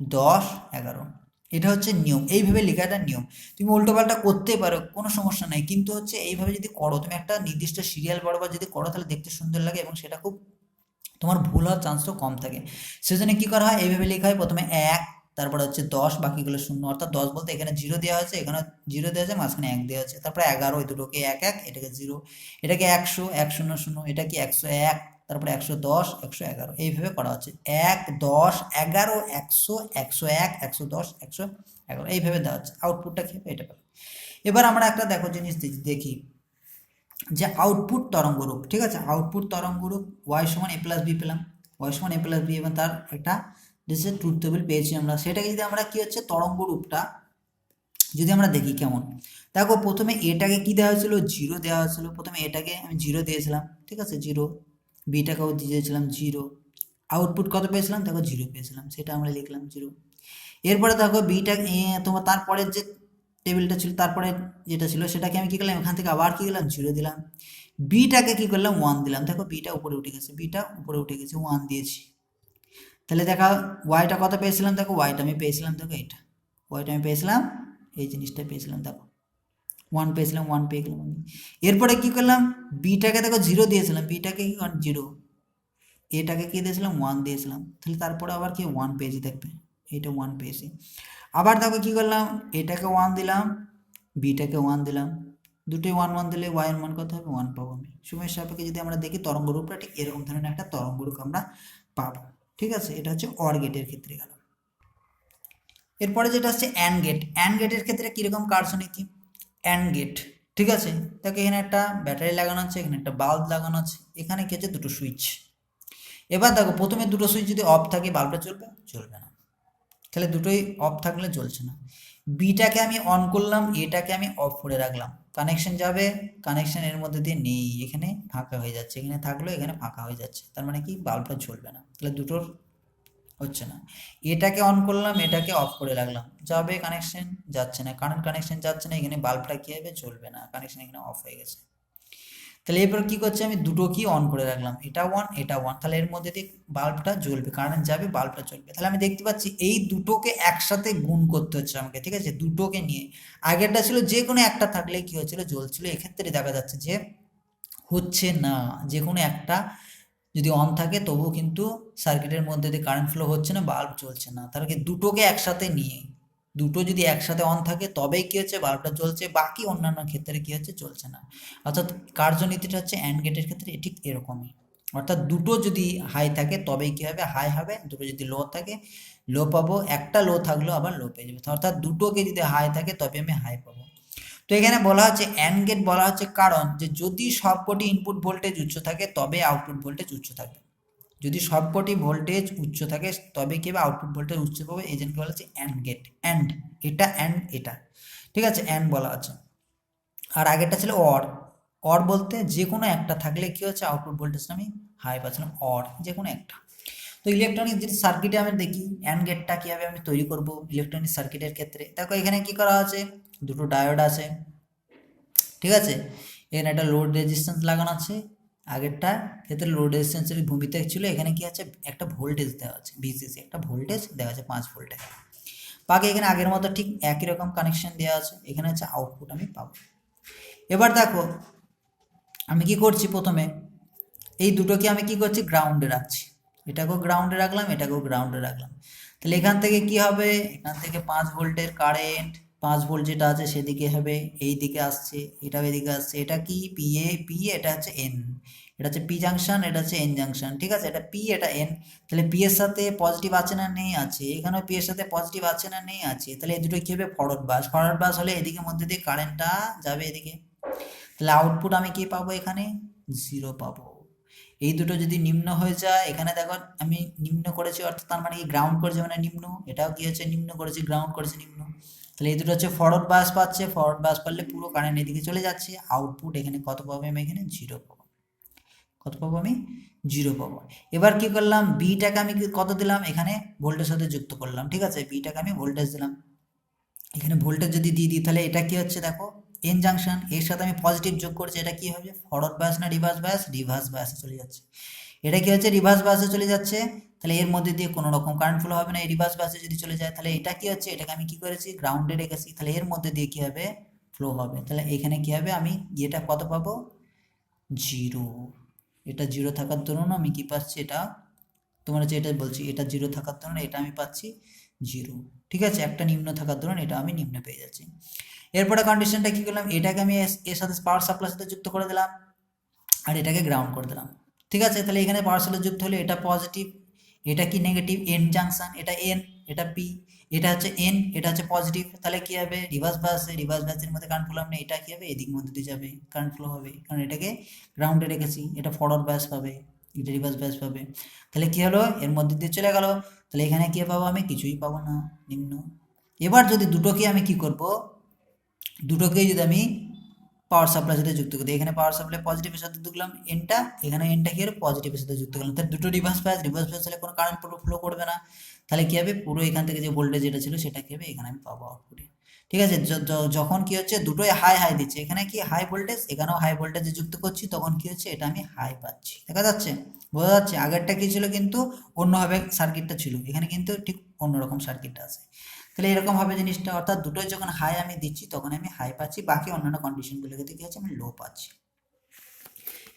A: 10 11। এটা হচ্ছে নিয়ম, এইভাবে লেখাটা নিয়ম। তুমি উল্টোপাল্টা করতে পারো, কোনো সমস্যা নাই, কিন্তু হচ্ছে এইভাবে যদি করো, তুমি একটা নির্দিষ্ট সিরিয়াল বরাবর যদি করো, তাহলে দেখতে সুন্দর লাগে এবং সেটা খুব তোমার ভুল হওয়ার চান্সটাও কম থাকে। সেজন্য কি করা হয়, এইভাবে লেখা হয়, প্রথমে 1, তারপরে হচ্ছে 10, বাকিগুলো শূন্য, অর্থাৎ 10 বলতে এখানে জিরো দেওয়া হয়েছে, এখানে জিরো দেওয়া আছে, মাঝখানে 1 দেওয়া আছে, তারপরে 11, ওই দুটোকে 1 1, এটাকে জিরো, এটাকে 100 1 0 0, এটা কি 101, তারপরে 110 111, এইভাবে করা হচ্ছে, 1 10 11 100 101 110 111, এইভাবে দেওয়া হচ্ছে। আউটপুটটা কি হবে, এটা পাবে। এবার আমরা একটা দেখো জিনিস দেখি, যে আউটপুট তরঙ্গরূপ। ঠিক আছে, আউটপুট তরঙ্গরূপ ওয়াই সমান এ প্লাস বি পেলাম, ওয়াই সমান এ প্লাস বি, এবং তার একটা যে ট্রুথ টেবিল পেয়েছি আমরা, সেটাকে যদি আমরা কি হচ্ছে, তরঙ্গরূপটা যদি আমরা দেখি কেমন, দেখো প্রথমে এটাকে কি দেওয়া হয়েছিল, জিরো দেওয়া হয়েছিল, প্রথমে এটাকে আমি জিরো দিয়েছিলাম, ঠিক আছে, জিরো, বিটাকেও দিয়েছিলাম জিরো, আউটপুট কত পেয়েছিলাম, দেখো জিরো পেয়েছিলাম, সেটা আমরা লিখলাম জিরো। এরপরে দেখো বিটা, তোমার তারপরের যে টেবিলটা ছিল, তারপরে যেটা ছিল সেটাকে আমি কী করলাম, এখান থেকে আবার কী করলাম, জিরো দিলাম, বিটাকে কী করলাম, ওয়ান দিলাম, দেখো বিটা উপরে উঠে গেছে, বিটা উপরে উঠে গেছে, ওয়ান দিয়েছি। তাহলে দেখা ওয়াইটা কত পেয়েছিলাম, দেখো ওয়াইটা আমি পেয়েছিলাম, দেখো এটা ওয়াইটা আমি পেয়েছিলাম, এই জিনিসটা পেয়েছিলাম, দেখো ওয়ান পেয়েছিলাম, ওয়ান পেয়ে গেলাম আমি। এরপরে কী করলাম, বিটাকে দেখো জিরো দিয়েছিলাম, বিটাকে কি জিরো, এটাকে কী দিয়েছিলাম, ওয়ান দিয়েছিলাম, তাহলে তারপরে আবার কি ওয়ান পেয়েছি, দেখবে এটা ওয়ান পেয়েছি। আবার দেখো কী করলাম, এটাকে ওয়ান দিলাম, বিটাকে ওয়ান দিলাম, দুটোই ওয়ান ওয়ান দিলে ওয়াই এর মান কত হবে, ওয়ান পাবো আমি। সময়ের সাপেক্ষে যদি আমরা দেখি, তরঙ্গরূপটা ঠিক এরকম ধরনের একটা তরঙ্গরূপ আমরা পাবো। ঠিক আছে, এটা হচ্ছে অর গেটের ক্ষেত্রে গেল। এরপরে যেটা হচ্ছে অ্যান্ড গেট, অ্যান্ড গেটের ক্ষেত্রে কীরকম কার্যনীতি, অ্যান্ড গেট, ঠিক আছে, দেখো এখানে একটা ব্যাটারি লাগানো আছে, এখানে একটা বাল্ব লাগানো আছে, এখানে কি আছে, দুটো সুইচ। এবার দেখো প্রথমে দুটো সুইচ যদি অফ থাকে, বাল্বটা চলবে, চলবে না, তাহলে দুটোই অফ থাকলে চলছে না। বিটাকে আমি অন করলাম, এটাকে আমি অফ করে রাখলাম, কানেকশন যাবে, কানেকশন এর মধ্যে দিয়ে নেই, এখানে ফাঁকা হয়ে যাচ্ছে, এখানে থাকলো, এখানে ফাঁকা হয়ে যাচ্ছে, তার মানে কি বাল্বটা জ্বলবে না, তাহলে দুটোর হচ্ছে না। এটাকে অন করলাম, এটাকে অফ করে রাখলাম, যাবে কানেকশন, যাচ্ছে না, কারেন্ট কানেকশন যাচ্ছে না, এখানে বাল্বটা কি হবে, জ্বলবে না, কানেকশন এখানে অফ হয়ে গেছে। তাহলে এরপর কি করছে, আমি দুটো কি অন করে রাখলাম, এটা ওয়ান এটা ওয়ান, তাহলে এর মধ্যে দিয়ে বাল্বটা জ্বলবে, কারেন্ট যাবে, বাল্বটা জ্বলবে। তাহলে আমি দেখতে পাচ্ছি এই দুটোকে একসাথে গুণ করতে হচ্ছে আমাকে, ঠিক আছে, দুটোকে নিয়ে। আগেরটা ছিল যে কোনো একটা থাকলে কি হচ্ছিল, জ্বলছিল, এক্ষেত্রে দেখা যাচ্ছে যে হচ্ছে না, যে কোনো একটা যদি অন থাকে তবুও কিন্তু সার্কিটের মধ্যে দিয়ে কারেন্ট ফ্লো হচ্ছে না, বাল্ব জ্বলছে না। তার কি দুটোকে একসাথে নিয়ে, দুটো যদি একসাথে অন থাকে তবেই কি হচ্ছে, বাল্বটা জ্বলছে, বাকি অন্যান্য ক্ষেত্রে কি হচ্ছে, জ্বলছে না। অর্থাৎ কার্যনীতিটা হচ্ছে অ্যান্ড গেটের ক্ষেত্রে ঠিক এরকমই, অর্থাৎ দুটো যদি হাই থাকে তবেই কি হবে, হাই হবে, দুটো যদি লো থাকে লো পাবো, একটা লো থাকলেও আবার লো পেয়ে যাবে, অর্থাৎ দুটোকে যদি হাই থাকে তবে আমি হাই পাবো। তো এখানে বলা হচ্ছে অ্যান্ড গেট বলা হচ্ছে কারণ যে যদি সবকটি ইনপুট ভোল্টেজ উচ্চ থাকে তবে আউটপুট ভোল্টেজ উচ্চ থাকবে। যদি সবকটি ভোল্টেজ উচ্চ থাকে তবে কি হবে, আউটপুট ভোল্টেজ উচ্চ পাবে, এই জন্য কি বলা হচ্ছে অ্যান্ড গেট, অ্যান্ড এটা অ্যান্ড এটা, ঠিক আছে, অ্যান্ড বলা আছে। আর আগেরটা ছিল অর, অর বলতে যে কোনো একটা থাকলে কি হচ্ছে আউটপুট ভোল্টেজটা আমি হাই পাচ্ছিলাম, অর যে কোনো একটা। তো ইলেকট্রনিক যদি সার্কিটে আমি দেখি অ্যান্ড গেটটা কীভাবে আমি তৈরি করব ইলেকট্রনিক সার্কিটের ক্ষেত্রে, দেখো এখানে কি করা আছে, দুটো ডায়োড আছে, ঠিক আছে, এখানে একটা লোড রেজিস্ট্যান্স লাগানো আছে, আগেরটা ক্ষেত্রে লোড রেজিস্ট্যান্সের ভূমিতে ছিল, এখানে কি আছে একটা ভোল্টেজ দেওয়া আছে ভিসিসি, একটা ভোল্টেজ দেওয়া আছে 5 ভোল্টের, বাকি এখানে আগের মতো ঠিক একই রকম কানেকশন দেওয়া আছে, এখানে হচ্ছে আউটপুট আমি পাবো। এবার দেখো আমি কি করছি, প্রথমে এই দুটোকে আমি কি করছি গ্রাউন্ডে রাখছি, এটাকেও গ্রাউন্ডে রাখলাম, এটাকেও গ্রাউন্ডে রাখলাম, তাহলে এখান থেকে কি হবে, এখান থেকে 5 ভোল্টের কারেন্ট, 5 ভোল্ট যেটা আছে সেদিকে হবে, এই দিকে আসছে, এটাও এদিকে আসছে, এটা কি পি, এটা হচ্ছে এন, এটা হচ্ছে পি জাংশন, এটা হচ্ছে এন জাংশন, ঠিক আছে, এটা পি এটা এন, তাহলে পি এর সাথে পজিটিভ আছে না নেই আছে, এখানেও পি এর সাথে পজিটিভ আছে না নেই আছে, তাহলে এই দুটো কি হবে ফরওয়ার্ড বাস, ফরওয়ার্ড বাস হলে এদিকে মধ্যে দিয়ে কারেন্টটা যাবে এদিকে, তাহলে আউটপুট আমি কি পাবো এখানে 0 পাবো। এই দুটো যদি নিম্ন হয়ে যায়, এখানে দেখো আমি নিম্ন করেছি অর্থাৎ তার মানে কি গ্রাউন্ড করেছি মানে নিম্ন, এটাও কি হচ্ছে নিম্ন করেছি, গ্রাউন্ড করেছি নিম্ন, তাহলে এই দুটো হচ্ছে ফরওয়ার্ড বাস পাচ্ছে, ফরওয়ার্ড বাস পারলে পুরো কারেন্ট এদিকে চলে যাচ্ছে, আউটপুট এখানে কত পাবো আমি এখানে 0 পাবো, কত পাবো আমি 0 পাবো। এবার কি করলাম, বিটাকে আমি কত দিলাম, এখানে ভোল্টেজের সাথে যুক্ত করলাম, ঠিক আছে, বিটাকে আমি ভোল্টেজ দিলাম, এখানে ভোল্টেজ যদি দিয়ে দিই তাহলে এটা কি হচ্ছে দেখো এন জাংশন, এর সাথে আমি পজিটিভ যোগ করছি, এটা কি হবে ফরওয়ার্ড বায়াস না রিভার্স বায়াস, রিভার্স বায়াসে চলে যাচ্ছে, এটা কি হচ্ছে রিভার্স বায়াসে চলে যাচ্ছে, তাহলে এর মধ্যে দিয়ে কোনো রকম কারেন্ট ফ্লো হবে না, এই রিভার্স বায়াসে যদি চলে যায় তাহলে এটা কি হচ্ছে, এটাকে আমি কি করেছি গ্রাউন্ডে রেখেছি, তাহলে এর মধ্যে দিয়ে কি হবে ফ্লো হবে, তাহলে এখানে কি হবে আমি এটা কত পাবো 0, এটা 0 থাকার দরুন আমি কি পাচ্ছি, এটা তোমার হচ্ছে এটা বলছি, এটা 0 থাকার দরুন এটা আমি পাচ্ছি 0, ঠিক আছে, একটা নিম্ন থাকার দরুন এটা আমি নিম্ন পেয়ে যাচ্ছি। এরপরে কন্ডিশনটা কি করলাম, এটাকে আমি এর সাথে পাওয়ার সাপ্লাইয়ের সাথে যুক্ত করে দিলাম, আর এটাকে গ্রাউন্ড করে দিলাম, ঠিক আছে, তাহলে এখানে পাওয়ার সাপ্লাই যুক্ত হলে এটা পজিটিভ, এটা কি নেগেটিভ, এন জাংশন, এটা এন, এটা পি, এটা হচ্ছে এন, এটা হচ্ছে পজিটিভ, তাহলে কি হবে রিভার্স বাসে, রিভার্স বাসের মধ্যে কারেন্ট ফ্লো হবে, এটা কি হবে এদিক মধ্যে দিয়ে যাবে কারেন্ট ফ্লো হবে, কারণ এটাকে গ্রাউন্ডে রেখেছি, এটা ফরওয়ার্ড বাস পাবে, এটা রিভার্স বাস পাবে, তাহলে কি হলো এর মধ্যে দিয়ে চলে গেল, তাহলে এখানে কি পাবো আমি কিছুই পাবো না, নিম্ন। এবার যদি দুটোকে আমি কি করব, দুটোকেই যদি আমি পাওয়ার সাপ্লাই সাথে যুক্ত করি, এখানে পাওয়ার সাপ্লাই পজিটিভের সাথে ঢুকলাম এনটা, এখানে এনটা কি হবে পজিটিভের সাথে যুক্ত করলাম, তাহলে দুটো রিভার্স বায়াস হলে কোনো কারেন্ট ফ্লো করবে না, তাহলে কি হবে পুরো এখান থেকে যে ভোল্টেজ যেটা ছিল সেটা কি হবে এখানে আমি পাবো আউটপুটে, ঠিক আছে, যখন কি হচ্ছে দুটোই হাই হাই দিচ্ছে, এখানে কি হাই ভোল্টেজ, এখানেও হাই ভোল্টেজে যুক্ত করছি, তখন কি হচ্ছে এটা আমি হাই পাচ্ছি, দেখা যাচ্ছে, বোঝা যাচ্ছে, আগেরটা কি ছিল কিন্তু অন্যভাবে সার্কিটটা ছিল, এখানে কিন্তু ঠিক অন্যরকম সার্কিটটা আছে, তাহলে এরকম হবে জিনিসটা, অর্থাৎ দুটোই যখন হাই আমি দিচ্ছি তখন আমি হাই পাচ্ছি, বাকি অন্যান্য কন্ডিশনগুলোকে কি হচ্ছে আমি লো পাচ্ছি।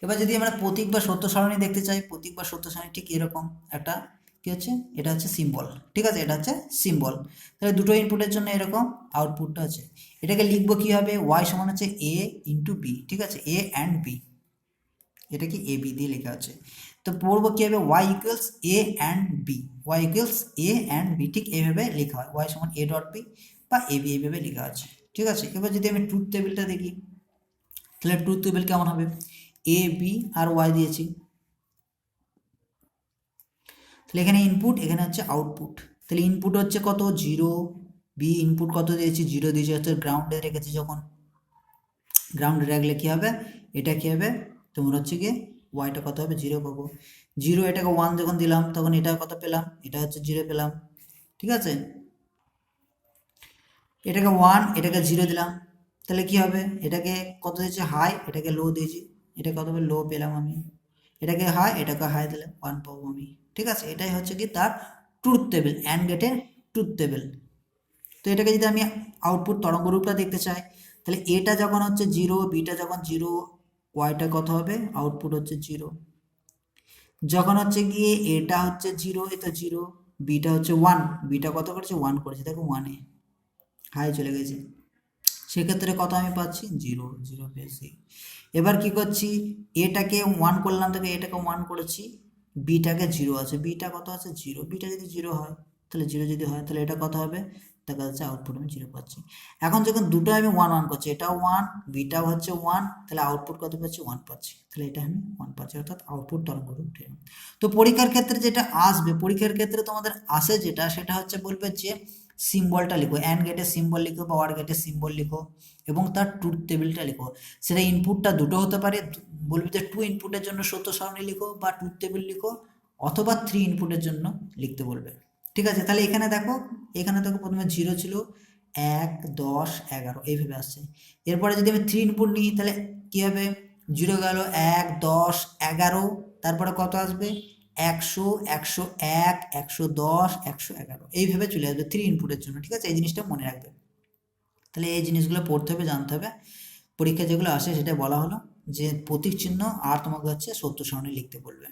A: এবার যদি আমরা প্রতীক বা সত্য সারণী দেখতে চাই, প্রতীক বা সত্য সারণী ঠিক এরকম একটা কি হচ্ছে, এটা হচ্ছে সিম্বল, ঠিক আছে, এটা হচ্ছে সিম্বল, তাহলে দুটো ইনপুটের জন্য এরকম আউটপুটটা আছে, এটাকে লিখবো কীভাবে, ওয়াই সমান হচ্ছে এ ইন্টু বি, ঠিক আছে, এ অ্যান্ড বি, এটা কি এ বি দিয়ে লেখা আছে, তো পড়বো কি হবে Y equals A and B, Y equals A and B, ঠিক এইভাবে লেখা হয়, ওয়াই সমান এ ডট বি বা এ বি এইভাবে লেখা আছে, ঠিক আছে। এবার যদি আমি ট্রুথ টেবিলটা দেখি, তাহলে ট্রুথ টেবিল কেমন হবে, এ বি আর ওয়াই দিয়েছি, তাহলে এখানে ইনপুট এখানে হচ্ছে আউটপুট, তাহলে ইনপুট হচ্ছে কত 0, বি ইনপুট কত দিয়েছি 0 দিয়েছি, হচ্ছে গ্রাউন্ডে রেখেছি, যখন গ্রাউন্ডে রাখলে কী হবে, এটা কী হবে তোমার হচ্ছে গিয়ে ওয়াইটা কত হবে 0 পাবো, 0 এটাকে 1 যখন দিলাম তখন এটা কত পেলাম, এটা হচ্ছে 0 পেলাম, ঠিক আছে, এটাকে 1 এটাকে 0 দিলাম, তাহলে কি হবে এটাকে কত দিয়েছি হাই, এটাকে লো দিয়েছি, এটা কত হবে লো পেলাম আমি, এটাকে হাই এটাকে হাই দিলে 1 পাবো আমি, ঠিক আছে, এটাই হচ্ছে কি তার ট্রুথ টেবিল, অ্যান্ড গেটের ট্রুথ টেবিল। তো এটাকে যদি আমি আউটপুট তরঙ্গ রূপটা দেখতে চাই, তাহলে এটা যখন হচ্ছে 0, বিটা যখন 0, ওয়াইটা কত হবে আউটপুট হচ্ছে 0, যখন হচ্ছে গিয়ে এটা হচ্ছে 0, এটা 0, বিটা হচ্ছে 1, বিটা কত করেছে 1 করেছে, দেখো 1-এ হাই চলে গেছে, সেক্ষেত্রে কত আমি পাচ্ছি 0, 0 পেয়েছি। এবার কি করছি, এটাকে 1 করলাম, তাকে এটাকে 1 করেছি, বিটাকে 0 আছে, বিটা কত আছে 0, বিটা যদি 0 হয় তাহলে 0 যদি হয় তাহলে এটা কত হবে, দেখা যাচ্ছে আউটপুট আমি 0 পাচ্ছি। এখন যখন দুটো আমি 1 1 করছি, এটাও 1, বিটাও হচ্ছে 1, তাহলে আউটপুট কত পাচ্ছি? 1 পাচ্ছি। তাহলে এটা আমি 1 পাচ্ছি, অর্থাৎ আউটপুট তরঙ্গরূপ উঠে গেল। তো পরীক্ষার ক্ষেত্রে যেটা আসবে, পরীক্ষার ক্ষেত্রে তোমাদের আসে যেটা, সেটা হচ্ছে বলবে যে সিম্বলটা লিখো, অ্যান্ড গেটের সিম্বল লিখো বা অর গেটের সিম্বল লিখো এবং তার ট্রুথ টেবিলটা লিখো। সেটা ইনপুটটা দুটো হতে পারে, বলবে যে 2 ইনপুটের জন্য সত্য সারণী লিখো বা ট্রুথ টেবিল লিখো, অথবা 3 ইনপুটের জন্য লিখতে বলবে। ঠিক আছে, তাহলে এখানে দেখো, প্রথমে 0 ছিল, 1 10 11 এইভাবে আসছে। এরপরে যদি আমি 3 ইনপুট নিই তাহলে কী হবে? 0 গেল, 1 10 11, তারপরে কত আসবে? 100 101 110 111 এইভাবে চলে আসবে 3 ইনপুটের জন্য। ঠিক আছে, এই জিনিসটা মনে রাখবে। তাহলে এই জিনিসগুলো পড়তে হবে, জানতে হবে। পরীক্ষা যেগুলো আসে সেটা বলা হলো যে প্রতীক চিহ্ন আর তোমাকে হচ্ছে সত্য সারণী লিখতে বলবে।